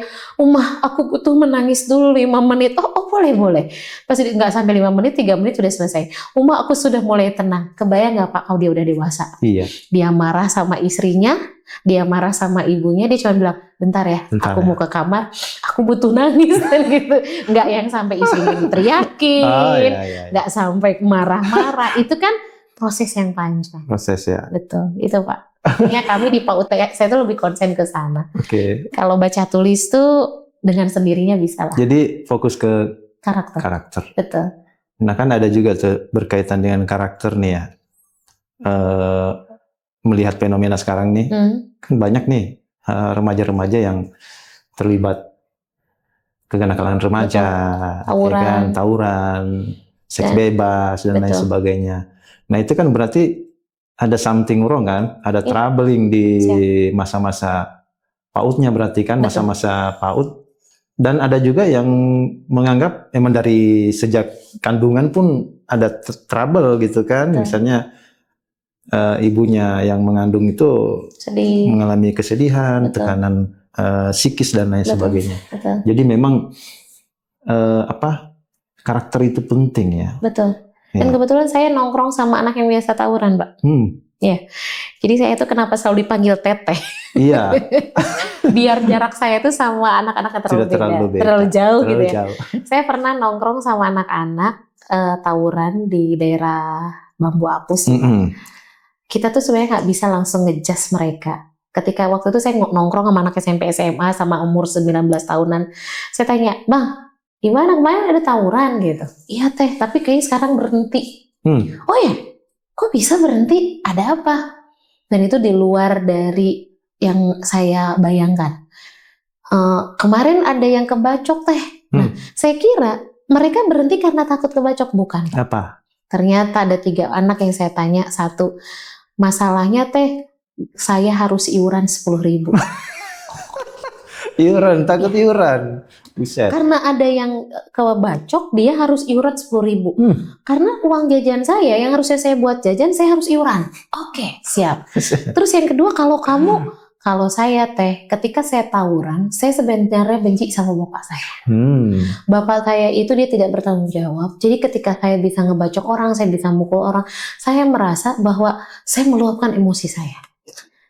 aku butuh menangis dulu 5 menit. Oh boleh. Pas nggak sampai 5 menit, 3 menit sudah selesai. Aku sudah mulai tenang. Kebayang nggak Pak kalau dia udah dewasa? Iya. Dia marah sama istrinya, dia marah sama ibunya, dia cuma bilang, bentar ya, aku mau ke kamar, aku butuh nangis dan gitu. Nggak yang sampai istrinya diteriakin, nggak sampai marah-marah. Itu kan proses yang panjang. Proses ya. Betul, itu Pak. Artinya kami di PAUD saya tuh lebih konsen ke sana. Kalau baca tulis tuh dengan sendirinya bisa lah. Jadi fokus ke karakter. Betul. Nah kan ada juga tuh berkaitan dengan karakter nih ya. Melihat fenomena sekarang nih, kan banyak nih remaja-remaja yang terlibat kenakalan remaja, tawuran, seks bebas dan lain sebagainya. Nah itu kan berarti ada something wrong kan, ada troubling di masa-masa PAUD-nya berarti kan, masa-masa PAUD. Dan ada juga yang menganggap emang dari sejak kandungan pun ada trouble gitu kan, misalnya ibunya yang mengandung itu mengalami kesedihan, tekanan psikis dan lain sebagainya. Jadi memang karakter itu penting ya. Betul. Dan kebetulan saya nongkrong sama anak yang biasa tawuran, Pak. Ya. Jadi saya itu kenapa selalu dipanggil Teteh? Iya. Biar jarak saya itu sama anak-anak terlalu jauh gitu ya. Saya pernah nongkrong sama anak-anak tawuran di daerah Bambu Apus. Kita tuh sebenarnya nggak bisa langsung ngejudge mereka. Ketika waktu itu saya nongkrong sama anak SMP SMA sama umur 19 tahunan, saya tanya, Bang, gimana kemarin ada tawuran gitu? Iya Teh, tapi kayaknya sekarang berhenti. Oh ya, kok bisa berhenti? Ada apa? Dan itu di luar dari yang saya bayangkan. Kemarin ada yang kebacok Teh. Nah, saya kira mereka berhenti karena takut kebacok, bukan? Apa? Ternyata ada 3 anak yang saya tanya, 1, masalahnya Teh, saya harus iuran 10.000. Iuran, takut iuran. Buset. Karena ada yang kebacok, dia harus iuran 10.000. Karena uang jajan saya, yang harusnya saya buat jajan, saya harus iuran. Oke, siap. Terus yang kedua, kalau saya Teh, ketika saya tawuran, saya sebenarnya benci sama bapak saya. Bapak saya itu dia tidak bertanggung jawab. Jadi ketika saya bisa ngebacok orang, saya bisa mukul orang, saya merasa bahwa saya meluapkan emosi saya.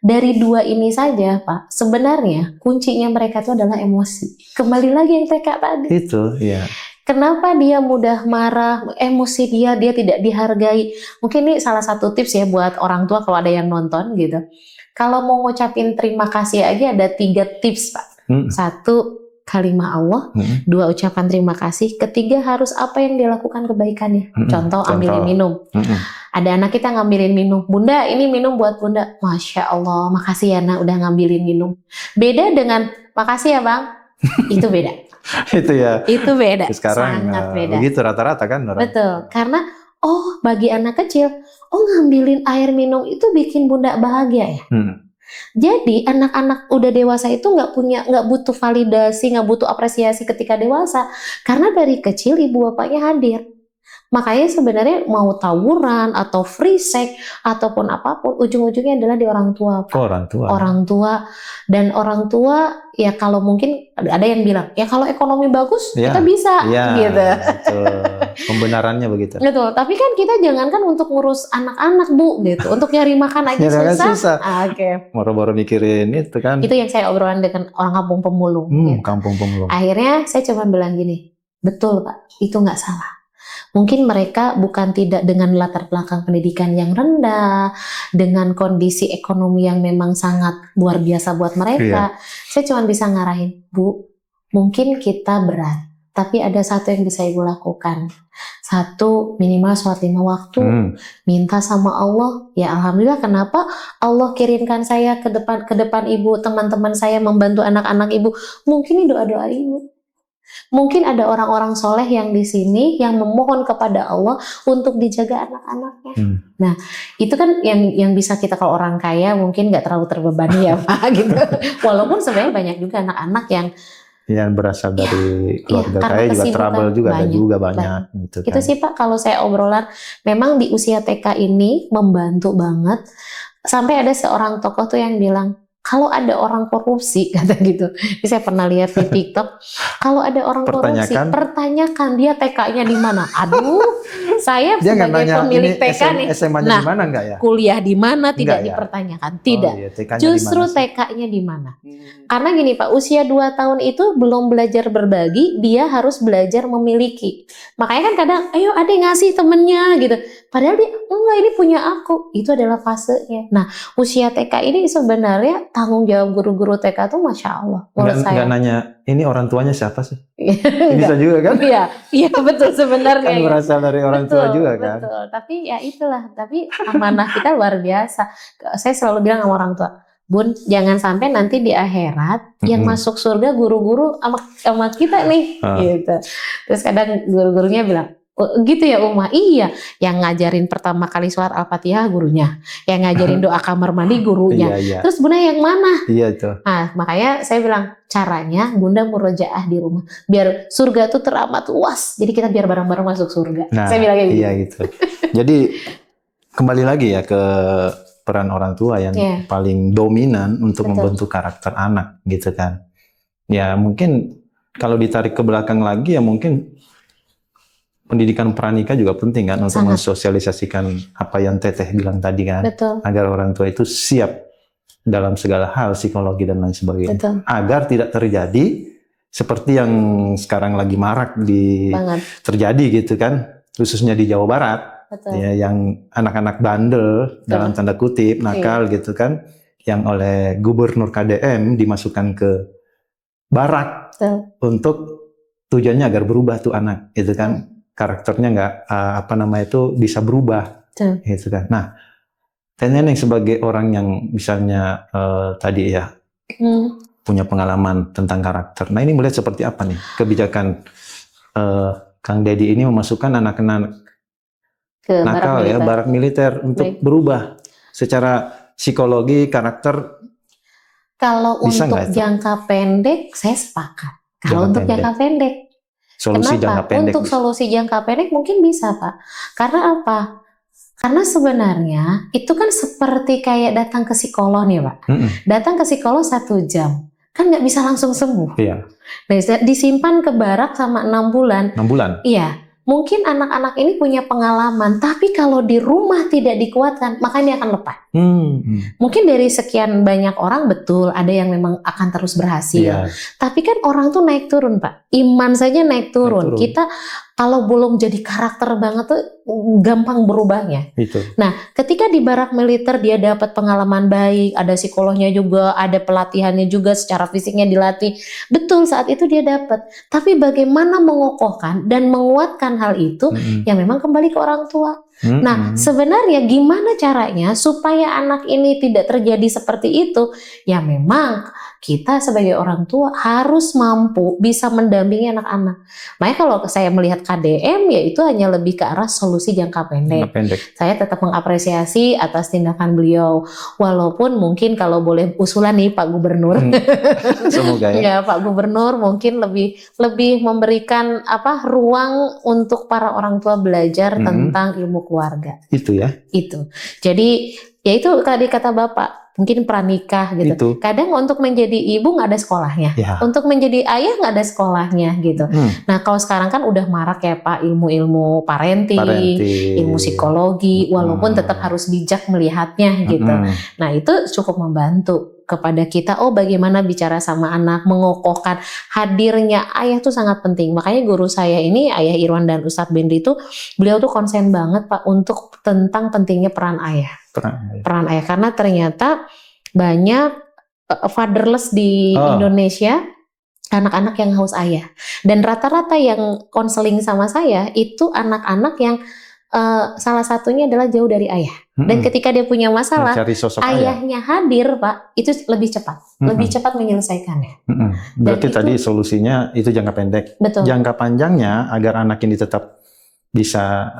Dari 2 ini saja, Pak, sebenarnya kuncinya mereka itu adalah emosi. Kembali lagi yang TK tadi. Itu, ya. Kenapa dia mudah marah, emosi dia tidak dihargai. Mungkin ini salah satu tips ya buat orang tua kalau ada yang nonton gitu. Kalau mau ngucapin terima kasih aja ada 3 tips, Pak. 1, kalimat Allah. 2, ucapan terima kasih. 3, harus apa yang dilakukan kebaikannya. Contoh, ambilin minum. Ada anak kita ngambilin minum. Bunda, ini minum buat Bunda. Masya Allah, makasih ya nak udah ngambilin minum. Beda dengan, makasih ya Bang. Itu beda. Itu ya. Itu beda. Sekarang sangat beda. Begitu rata-rata kan orang. Betul. Karena bagi anak kecil, ngambilin air minum itu bikin Bunda bahagia ya. Jadi anak-anak udah dewasa itu nggak butuh validasi, nggak butuh apresiasi ketika dewasa. Karena dari kecil ibu bapaknya hadir. Makanya sebenarnya mau tawuran atau free sex ataupun apapun, ujung-ujungnya adalah di orang tua. Orang tua. Dan orang tua ya kalau mungkin ada yang bilang, ya kalau ekonomi bagus kita bisa gitu. pembenarannya begitu. Betul, tapi kan kita jangankan untuk ngurus anak-anak Bu gitu, untuk nyari makan aja Nyari makan susah. susah. Oke. Baru-baru mikirin itu kan. Itu yang saya obrolan dengan orang kampung pemulung. Gitu. Kampung pemulung. Akhirnya saya cuma bilang gini, betul Pak, itu nggak salah. Mungkin mereka bukan tidak dengan latar belakang pendidikan yang rendah, dengan kondisi ekonomi yang memang sangat luar biasa buat mereka. Saya cuma bisa ngarahin, Bu, mungkin kita berat, tapi ada satu yang bisa Ibu lakukan. Satu, minimal sholat 5 waktu, minta sama Allah. Ya alhamdulillah, kenapa Allah kirimkan saya ke depan Ibu, teman-teman saya membantu anak-anak Ibu. Mungkin ini doa-doa Ibu. Mungkin ada orang-orang soleh yang di sini yang memohon kepada Allah untuk dijaga anak-anaknya. Nah, itu kan yang bisa kita, kalau orang kaya mungkin nggak terlalu terbebani ya Pak gitu. Walaupun sebenarnya banyak juga anak-anak yang berasal dari keluarga kaya juga trouble juga banyak, ada juga banyak. Gitu kan. Itu sih Pak kalau saya obrolan, memang di usia TK ini membantu banget. Sampai ada seorang tokoh tuh yang bilang, kalau ada orang korupsi, kata gitu. Ini saya pernah lihat di TikTok. Kalau ada orang korupsi, pertanyakan dia TK-nya di mana. Aduh, saya dia sebagai pemilik TK nih. SMA-nya di mana enggak ya? Kuliah di mana tidak dipertanyakan. Tidak. Oh, iya, justru TK-nya di mana? Karena gini Pak, usia 2 tahun itu belum belajar berbagi, dia harus belajar memiliki. Makanya kan kadang, ayo adek ngasih temennya gitu. Padahal dia, enggak, ini punya aku. Itu adalah fasenya. Nah, usia TK ini sebenarnya tanggung jawab guru-guru TK tuh Masya Allah. Nggak nanya, ini orang tuanya siapa sih? Bisa juga kan? Iya betul sebenarnya. Kan berasal dari orang tua juga kan? Betul, tapi ya itulah. Tapi amanah kita luar biasa. Saya selalu bilang sama orang tua, Bun, jangan sampai nanti di akhirat yang masuk surga guru-guru sama kita nih. Gitu. Terus kadang guru-gurunya bilang, oh, gitu ya Uma? Iya, yang ngajarin pertama kali sholat Al-Fatihah gurunya, yang ngajarin doa kamar mandi gurunya. Terus Bunda yang mana? Iya itu. Nah, makanya saya bilang caranya Bunda murojaah di rumah, biar surga tuh teramat luas. Jadi kita biar bareng-bareng masuk surga. Nah, saya bilang kayak gitu. Iya gitu. Jadi kembali lagi ya ke peran orang tua yang paling dominan untuk membentuk karakter anak, gitu kan? Ya mungkin kalau ditarik ke belakang lagi ya mungkin pendidikan pranikah juga penting kan untuk mensosialisasikan apa yang Teteh bilang tadi kan. Betul. Agar orang tua itu siap dalam segala hal psikologi dan lain sebagainya. Betul. Agar tidak terjadi seperti yang sekarang lagi marak terjadi gitu kan, khususnya di Jawa Barat. Betul. Ya, yang anak-anak bandel dalam tanda kutip nakal gitu kan, yang oleh Gubernur KDM dimasukkan ke barak untuk tujuannya agar berubah tuh anak gitu kan. Karakternya nggak bisa berubah, gitu kan. Nah, Teh Neneng sebagai orang yang misalnya tadi ya punya pengalaman tentang karakter. Nah, ini melihat seperti apa nih kebijakan Kang Deddy ini memasukkan anak-anak nakal ya barak militer untuk berubah secara psikologi karakter. Kalau untuk jangka pendek, saya sepakat. Kalau untuk jangka pendek. Solusi jangka pendek. Untuk solusi jangka pendek mungkin bisa Pak. Karena apa? Karena sebenarnya itu kan seperti kayak datang ke psikolog nih Pak. Datang ke psikolog 1 jam. Kan nggak bisa langsung sembuh. Iya. Nah, disimpan ke barak sama 6 bulan. 6 bulan? Iya. Mungkin anak-anak ini punya pengalaman, tapi kalau di rumah tidak dikuatkan, maka dia akan lepas. Mungkin dari sekian banyak orang betul, ada yang memang akan terus berhasil. Tapi kan orang tuh naik turun Pak. Iman saja naik turun. Kita kalau belum jadi karakter banget tuh gampang berubahnya. Nah, ketika di barak militer dia dapat pengalaman baik, ada psikolognya juga, ada pelatihannya juga, secara fisiknya dilatih. Betul, saat itu dia dapat. Tapi bagaimana mengokohkan dan menguatkan hal itu, yang memang kembali ke orang tua. Nah, sebenarnya gimana caranya supaya anak ini tidak terjadi seperti itu? Ya memang kita sebagai orang tua harus mampu bisa mendampingi anak-anak. Makanya kalau saya melihat KDM, ya itu hanya lebih ke arah solusi jangka pendek. Saya tetap mengapresiasi atas tindakan beliau. Walaupun mungkin kalau boleh usulan nih Pak Gubernur, semoga ya Pak Gubernur mungkin lebih memberikan ruang untuk para orang tua belajar tentang ilmu keluarga. Itu ya. Itu. Jadi ya itu tadi kata Bapak. mungkin pranikah gitu. Itu. Kadang untuk menjadi ibu nggak ada sekolahnya, Ya. untuk menjadi ayah nggak ada sekolahnya gitu. Nah kalau sekarang kan udah marak ya Pak ilmu-ilmu parenting, ilmu psikologi, walaupun tetap harus bijak melihatnya gitu. Nah itu cukup membantu kepada kita. Oh bagaimana bicara sama anak, mengokohkan hadirnya ayah tuh sangat penting. Makanya guru saya ini Ayah Irwan dan Ustadz Bendy itu beliau tuh konsen banget Pak untuk tentang pentingnya peran ayah. Peran ayah karena ternyata banyak fatherless di Indonesia, anak-anak yang haus ayah, dan rata-rata yang konseling sama saya itu anak-anak yang salah satunya adalah jauh dari ayah, dan ketika dia punya masalah ayahnya hadir Pak, itu lebih cepat menyelesaikannya. Berarti tadi solusinya itu jangka pendek. Betul. Jangka panjangnya agar anak ini tetap bisa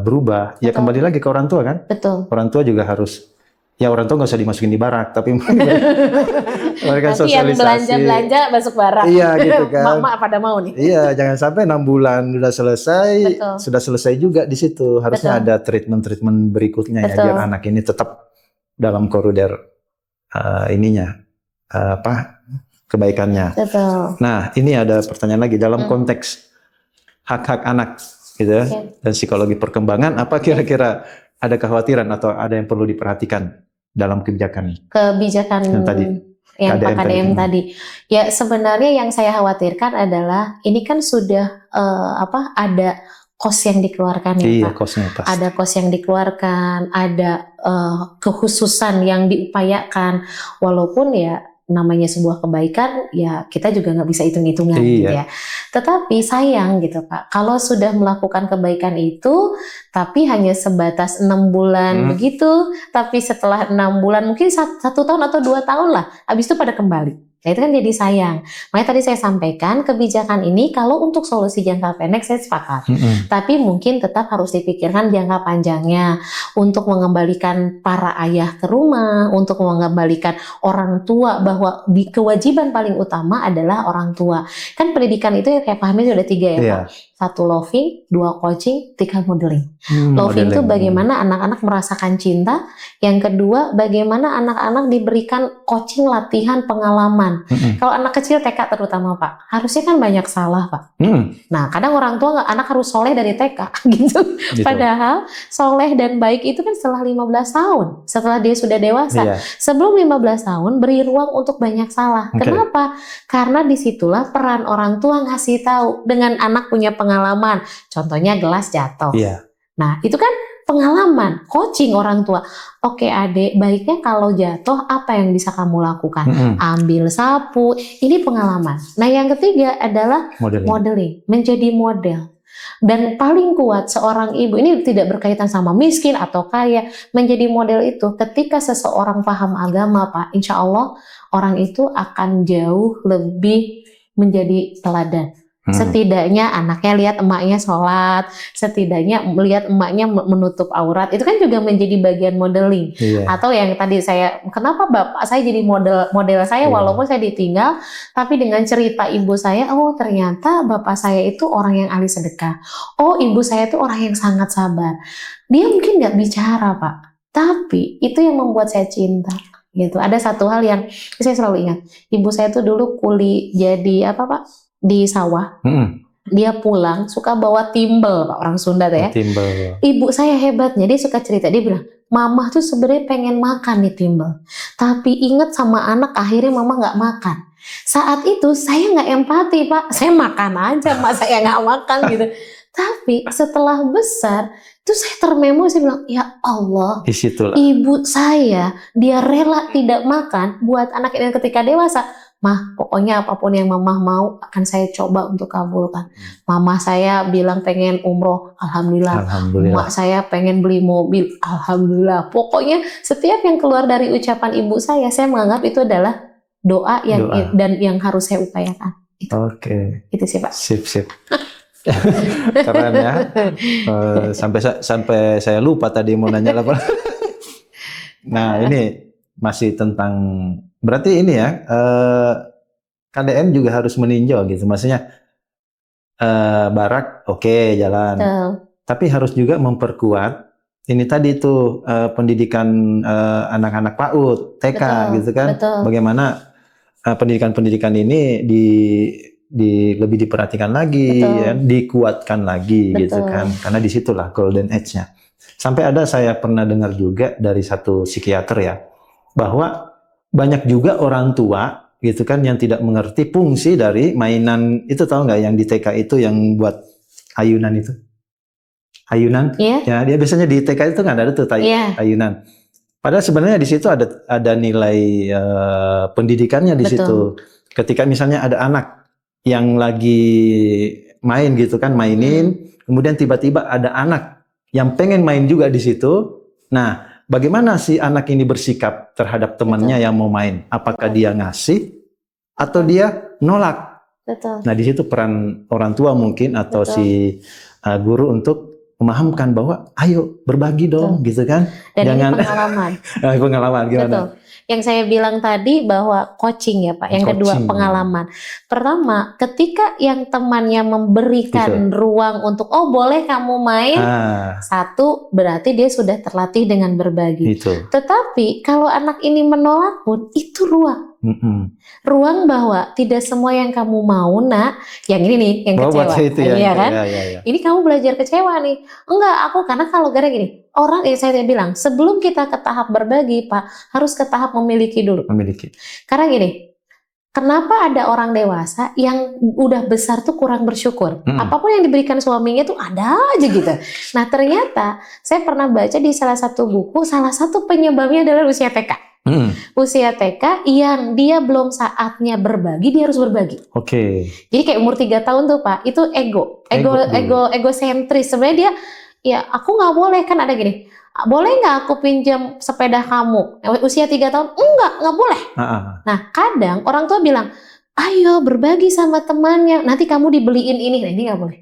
berubah, ya kembali lagi ke orang tua kan. Betul. Orang tua juga harus, ya orang tua nggak usah dimasukin di barak, tapi mereka nanti yang belanja masuk barak. Iya gitu kan. Mak pada mau nih. Iya, jangan sampai 6 bulan sudah selesai, sudah selesai juga di situ. Harusnya ada treatment berikutnya ya, biar anak ini tetap dalam koridor kebaikannya. Betul. Nah, ini ada pertanyaan lagi dalam konteks hak-hak anak. Gitu dan psikologi perkembangan, apa kira-kira ada kekhawatiran atau ada yang perlu diperhatikan dalam kebijakan yang tadi, yang Pak KDM tadi? Ya sebenarnya yang saya khawatirkan adalah ini kan sudah ada kos yang dikeluarkan ya Pak. Kosnya pasti. Ada kos yang dikeluarkan, ada kekhususan yang diupayakan, walaupun ya namanya sebuah kebaikan ya kita juga nggak bisa hitung-hitungan gitu ya. Tetapi sayang gitu Pak, kalau sudah melakukan kebaikan itu tapi hanya sebatas 6 bulan begitu, tapi setelah 6 bulan mungkin 1 tahun atau 2 tahun lah, habis itu pada kembali. Nah itu kan jadi sayang. Makanya tadi saya sampaikan kebijakan ini kalau untuk solusi jangka pendek saya sepakat. Tapi mungkin tetap harus dipikirkan jangka panjangnya untuk mengembalikan para ayah ke rumah, untuk mengembalikan orang tua bahwa kewajiban paling utama adalah orang tua. Kan pendidikan itu ya kayak pahamnya sudah 3 ya Pak. 1 loving, 2 coaching, 3 modeling. Loving itu bagaimana anak-anak merasakan cinta. Yang kedua bagaimana anak-anak diberikan coaching latihan pengalaman. Kalau anak kecil TK terutama Pak, harusnya kan banyak salah Pak. Nah kadang orang tua anak harus soleh dari TK gitu. Padahal soleh dan baik itu kan setelah 15 tahun, setelah dia sudah dewasa. Sebelum 15 tahun beri ruang untuk banyak salah. Kenapa? Karena disitulah peran orang tua ngasih tahu dengan anak punya pengalaman. Contohnya gelas jatuh. Nah itu kan pengalaman, coaching orang tua. Oke adik, baiknya kalau jatuh apa yang bisa kamu lakukan? Ambil sapu, ini pengalaman. Nah yang ketiga adalah modeling, menjadi model. Dan paling kuat seorang ibu, ini tidak berkaitan sama miskin atau kaya, menjadi model itu ketika seseorang paham agama Pak, insya Allah orang itu akan jauh lebih menjadi teladan. Setidaknya anaknya lihat emaknya sholat, setidaknya melihat emaknya menutup aurat, itu kan juga menjadi bagian modeling. Atau yang tadi kenapa bapak saya jadi model saya walaupun saya ditinggal, tapi dengan cerita ibu saya, oh ternyata bapak saya itu orang yang ahli sedekah, oh ibu saya itu orang yang sangat sabar. Dia mungkin nggak bicara Pak, tapi itu yang membuat saya cinta. Gitu. Ada satu hal yang saya selalu ingat, ibu saya tuh dulu kuli jadi apa Pak? Di sawah, dia pulang suka bawa timbel Pak, orang Sunda tuh ya. Timbel. Ibu saya hebatnya, dia suka cerita, dia bilang, mama tuh sebenarnya pengen makan nih timbel, tapi inget sama anak akhirnya mama nggak makan. Saat itu saya nggak empati Pak, saya makan aja, mak saya nggak makan gitu. Tapi setelah besar, itu saya termemo, saya bilang, ya Allah, ibu saya dia rela tidak makan buat anak ini ketika dewasa. Mah, pokoknya apapun yang mama mau akan saya coba untuk kabulkan. Mama saya bilang pengen umroh, alhamdulillah. Mak saya pengen beli mobil, alhamdulillah. Pokoknya setiap yang keluar dari ucapan ibu saya menganggap itu adalah doa dan yang harus saya upayakan. Itu sih Pak. Sip. Keren ya. Sampai saya lupa tadi mau nanya apa. Nah ini masih tentang, berarti ini ya, KDM juga harus meninjau gitu, maksudnya barak oke, jalan, tapi harus juga memperkuat ini tadi tuh pendidikan anak-anak PAUD, TK Betul, gitu kan. betul. Bagaimana pendidikan-pendidikan ini lebih diperhatikan lagi, Betul. ya, dikuatkan lagi gitu Betul. kan. Karena disitulah golden age-nya. Sampai ada saya pernah dengar juga dari satu psikiater ya, bahwa banyak juga orang tua gitu kan yang tidak mengerti fungsi dari mainan itu, tahu nggak yang di TK itu yang buat ayunan itu? Ayunan, ya dia biasanya di TK itu kan ada tuh ayunan. Padahal sebenarnya di situ ada nilai pendidikannya di situ. Ketika misalnya ada anak yang lagi main gitu kan, mainin, kemudian tiba-tiba ada anak yang pengen main juga di situ. Nah, bagaimana si anak ini bersikap terhadap temannya yang mau main? Apakah dia ngasih atau dia nolak? Nah, di situ peran orang tua mungkin atau si guru untuk memahamkan bahwa ayo berbagi dong gitu kan. Dan jangan, ini pengalaman. Pengalaman gimana? Betul. Yang saya bilang tadi bahwa coaching ya Pak. Yang kedua pengalaman. Pertama, ketika yang temannya memberikan ruang untuk boleh kamu main, satu berarti dia sudah terlatih dengan berbagi. Tetapi kalau anak ini menolak pun itu ruang. Ruang bahwa tidak semua yang kamu mau nak, yang ini nih yang kecewa, iya kan? Ya. Ini kamu belajar kecewa nih. Enggak, aku karena kalau gara gini, orang saya bilang sebelum kita ke tahap berbagi Pak, harus ke tahap memiliki dulu. Karena gini, kenapa ada orang dewasa yang udah besar tuh kurang bersyukur? Apapun yang diberikan suaminya tuh ada aja gitu. Nah ternyata saya pernah baca di salah satu buku, salah satu penyebabnya adalah usia TK. Usia TK yang dia belum saatnya berbagi, dia harus berbagi. Jadi kayak umur 3 tahun tuh Pak, itu egosentris. Sebenarnya dia, ya aku nggak boleh, kan ada gini, boleh nggak aku pinjam sepeda kamu? Usia 3 tahun, nggak boleh. Nah kadang orang tua bilang, ayo berbagi sama temannya, nanti kamu dibeliin ini. Nah ini nggak boleh.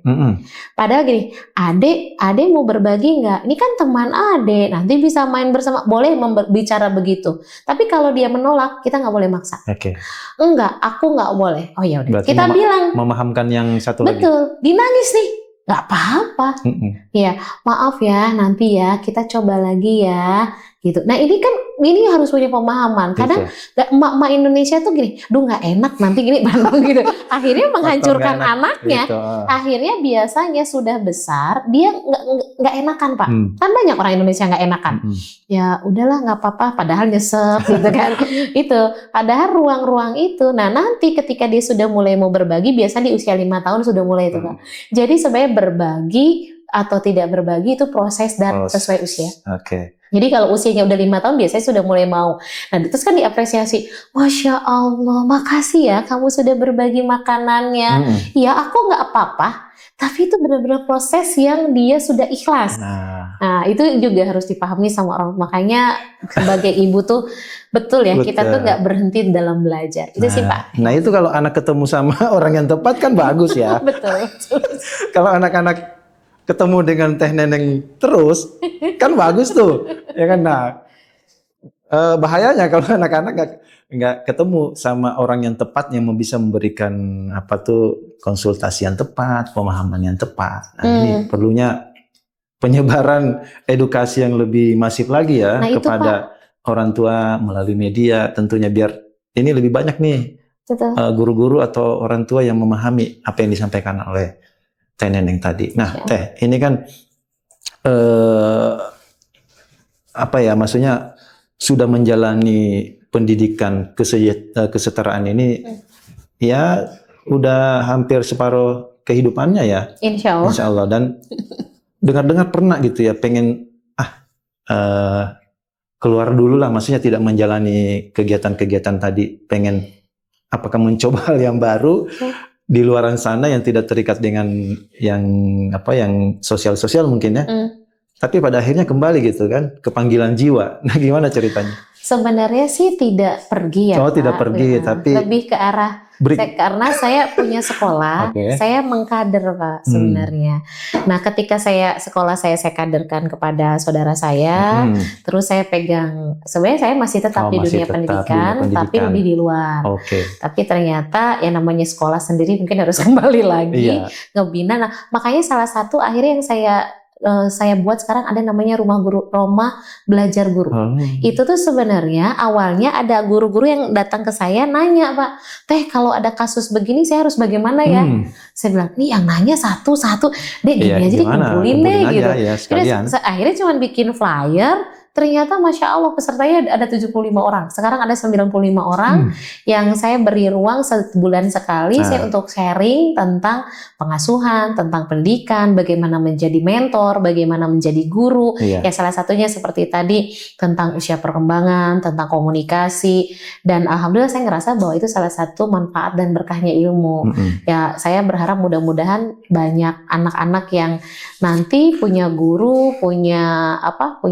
Padahal gini, adek mau berbagi nggak? Ini kan teman adek, nanti bisa main bersama. Boleh bicara begitu. Tapi kalau dia menolak, kita nggak boleh maksa. Enggak, aku nggak boleh. Oh ya udah. Kita bilang. Memahamkan yang satu lagi. Betul. Dinangis nih. Nggak apa-apa. Ya maaf ya, nanti ya kita coba lagi ya. Gitu. Nah ini harus punya pemahaman. Kadang emak-emak Indonesia tuh gini, duh nggak enak nanti gini gitu. Akhirnya menghancurkan anaknya. Gitu. Akhirnya biasanya sudah besar dia nggak enakan Pak. Kan banyak orang Indonesia nggak enakan. Ya udahlah nggak apa-apa. Padahal nyesek gitu kan. Itu. Padahal ruang-ruang itu. Nah nanti ketika dia sudah mulai mau berbagi, biasanya di usia 5 tahun sudah mulai itu Pak. Jadi sebenarnya berbagi atau tidak berbagi itu proses dan sesuai usia. Jadi kalau usianya udah 5 tahun biasanya sudah mulai mau. Nah terus kan diapresiasi, Masya Allah, makasih ya kamu sudah berbagi makanannya. Ya aku nggak apa-apa, tapi itu benar-benar proses yang dia sudah ikhlas. Nah itu juga harus dipahami sama orang. Makanya sebagai ibu tuh betul ya, kita tuh nggak berhenti dalam belajar. Itu sih Pak. Nah itu kalau anak ketemu sama orang yang tepat kan bagus ya. Betul. Kalau anak-anak ketemu dengan teh neneng terus kan bagus tuh ya kan. Nah bahayanya kalau anak-anak nggak ketemu sama orang yang tepat yang bisa memberikan konsultasi yang tepat, pemahaman yang tepat. Nah ini perlunya penyebaran edukasi yang lebih masif lagi ya kepada orang tua melalui media tentunya, biar ini lebih banyak nih guru-guru atau orang tua yang memahami apa yang disampaikan oleh Teh Neneng tadi. Nah, Teh, ini kan maksudnya sudah menjalani pendidikan kesetaraan ini ya udah hampir separuh kehidupannya ya. Insya Allah. Dan dengar-dengar pernah gitu ya pengen keluar dulu lah, maksudnya tidak menjalani kegiatan-kegiatan tadi, pengen apakah mencoba hal yang baru di luaran sana yang tidak terikat dengan yang sosial-sosial mungkin ya. Tapi pada akhirnya kembali gitu kan ke panggilan jiwa. Nah, gimana ceritanya? Sebenarnya sih tidak pergi ya. Oh, Pak. Tidak pergi, tapi lebih ke arah karena saya punya sekolah, saya mengkader Pak sebenarnya. Nah, ketika saya sekolah saya kaderkan kepada saudara saya, terus saya pegang, sebenarnya saya masih tetap di dunia pendidikan, tapi lebih di luar. Tapi ternyata yang namanya sekolah sendiri mungkin harus kembali lagi ngebina. Nah, makanya salah satu akhirnya yang saya saya buat sekarang ada namanya rumah belajar guru. Itu tuh sebenarnya awalnya ada guru-guru yang datang ke saya nanya, Pak, Teh kalau ada kasus begini saya harus bagaimana ya? Saya bilang, nih yang nanya satu-satu, Dek gini aja deh, kumpulin deh gitu. Ya, akhirnya cuma bikin flyer. Ternyata Masya Allah pesertanya ada 75 orang. Sekarang ada 95 orang yang saya beri ruang sebulan sekali saya untuk sharing tentang pengasuhan, tentang pendidikan, bagaimana menjadi mentor, bagaimana menjadi guru. Ya salah satunya seperti tadi tentang usia perkembangan, tentang komunikasi. Dan alhamdulillah saya ngerasa bahwa itu salah satu manfaat dan berkahnya ilmu. Ya saya berharap mudah-mudahan banyak anak-anak yang nanti punya guru, punya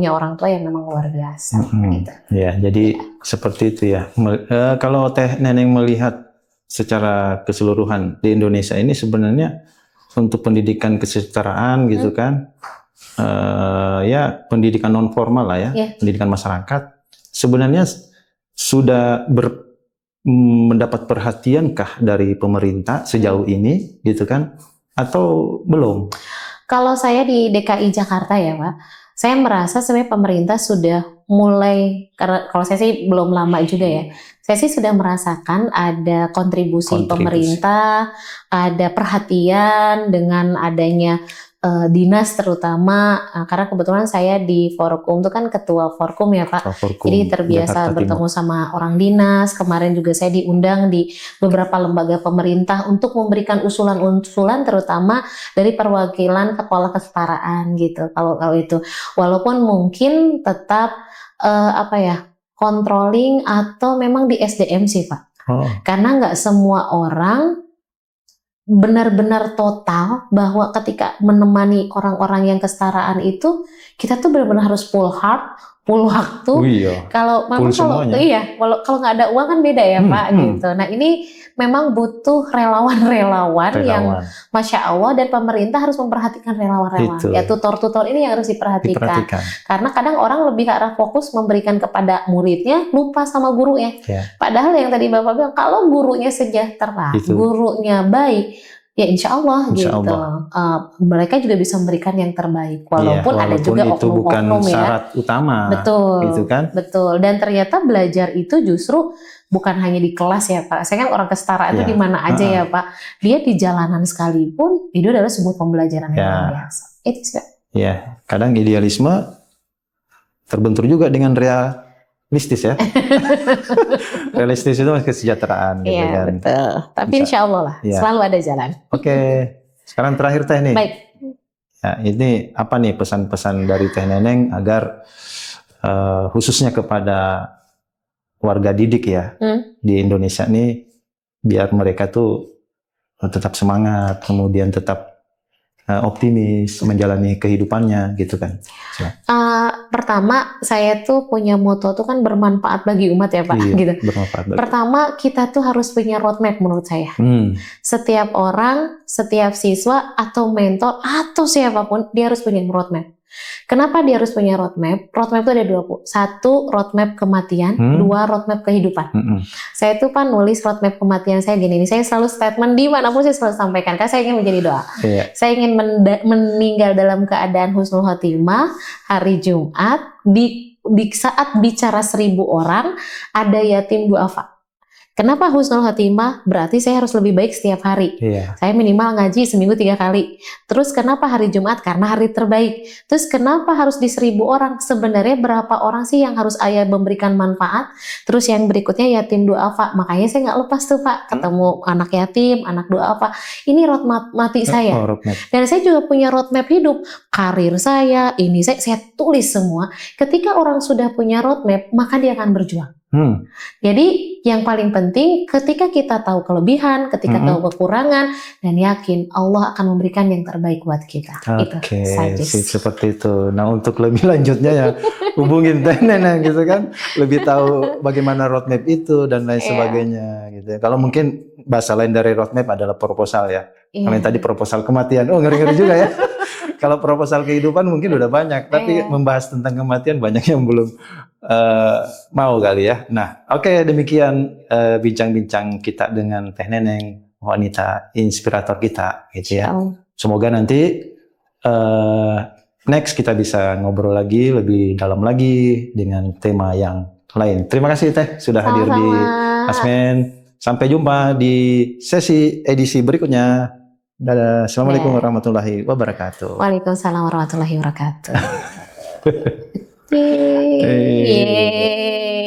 orang tua yang memang luar biasa. Gitu. Ya, jadi seperti itu ya. Kalau Teh Neneng melihat secara keseluruhan di Indonesia ini sebenarnya untuk pendidikan kesetaraan gitu kan, ya pendidikan non formal lah ya, pendidikan masyarakat sebenarnya sudah mendapat perhatiankah dari pemerintah sejauh ini gitu kan, atau belum? Kalau saya di DKI Jakarta ya Pak, saya merasa sebenarnya pemerintah sudah mulai, karena kalau saya sih belum lama juga ya, saya sih sudah merasakan ada kontribusi pemerintah, ada perhatian dengan adanya dinas terutama, karena kebetulan saya di Forkom itu kan ketua Forkom ya Pak, jadi terbiasa bertemu sama orang dinas. Kemarin juga saya diundang di beberapa lembaga pemerintah untuk memberikan usulan-usulan terutama dari perwakilan kepala kesetaraan gitu. Kalau itu, walaupun mungkin tetap controlling atau memang di SDM sih Pak, karena nggak semua orang benar-benar total bahwa ketika menemani orang-orang yang kesetaraan itu kita tuh benar-benar harus full heart, full waktu. Kalau memang kalau nggak ada uang kan beda ya Pak gitu. Nah ini memang butuh relawan-relawan yang Masya Allah, dan pemerintah harus memperhatikan relawan-relawan. Ya tutor-tutor ini yang harus diperhatikan. Karena kadang orang lebih ke arah fokus memberikan kepada muridnya, lupa sama gurunya. Padahal yang tadi Bapak bilang, kalau gurunya sejahtera, gurunya baik, ya insya Allah gitu. Mereka juga bisa memberikan yang terbaik. Walaupun ada juga itu bukan syarat utama. Betul. Gitu kan? Betul. Dan ternyata belajar itu justru bukan hanya di kelas ya Pak. Saya kan orang kesetaraan itu di mana aja ya Pak. Dia di jalanan sekalipun itu adalah sebuah pembelajaran yang luar biasa. Itu sih Pak. Ya, kadang idealisme terbentur juga dengan realistis ya. Realistis itu kesejahteraan gitu kan. Iya betul. Tapi insya Allah lah selalu ada jalan. Oke. Sekarang terakhir Teh nih. Baik. Ya, ini apa nih pesan-pesan dari Teh Neneng agar khususnya kepada warga didik ya di Indonesia nih, biar mereka tuh tetap semangat, kemudian tetap optimis menjalani kehidupannya gitu kan. Pertama saya tuh punya moto tuh kan bermanfaat bagi umat ya Pak. Gitu. Pertama kita tuh harus punya roadmap menurut saya. Setiap orang, setiap siswa atau mentor atau siapapun dia harus punya roadmap. Kenapa dia harus punya roadmap? Roadmap itu ada dua, satu roadmap kematian, dua roadmap kehidupan. Saya tuh Pak nulis roadmap kematian saya gini, saya selalu statement di manapun saya selalu sampaikan, karena saya ingin menjadi doa. Saya ingin meninggal dalam keadaan husnul khotimah hari Jumat, di saat bicara 1000 orang ada yatim duafa. Kenapa husnul khotimah? Berarti saya harus lebih baik setiap hari. Saya minimal ngaji seminggu 3 kali. Terus kenapa hari Jumat? Karena hari terbaik. Terus kenapa harus di 1000 orang? Sebenarnya berapa orang sih yang harus ayah memberikan manfaat? Terus yang berikutnya yatim duafa. Makanya saya nggak lepas tuh Pak, ketemu anak yatim, anak duafa. Ini roadmap mati saya. Dan saya juga punya roadmap hidup. Karir saya, ini saya tulis semua. Ketika orang sudah punya roadmap, maka dia akan berjuang. Jadi yang paling penting ketika kita tahu kelebihan, ketika tahu kekurangan, dan yakin Allah akan memberikan yang terbaik buat kita. Oke, seperti itu. Nah untuk lebih lanjutnya ya hubungin Teh Neneng gitu kan, lebih tahu bagaimana roadmap itu dan lain sebagainya gitu. Kalau mungkin bahasa lain dari roadmap adalah proposal ya. Kalau yang tadi proposal kematian, ngeri-ngeri juga ya. Kalau proposal kehidupan mungkin udah banyak, tapi membahas tentang kematian banyak yang belum mau kali ya. Nah, oke, demikian bincang-bincang kita dengan Teh Neneng, wanita inspirator kita, gitu ya. Semoga nanti next kita bisa ngobrol lagi lebih dalam lagi dengan tema yang lain. Terima kasih Teh sudah hadir di Asmen. Sampai jumpa di sesi edisi berikutnya. Dadah. Assalamualaikum warahmatullahi wabarakatuh. Waalaikumsalam warahmatullahi wabarakatuh. Yeay.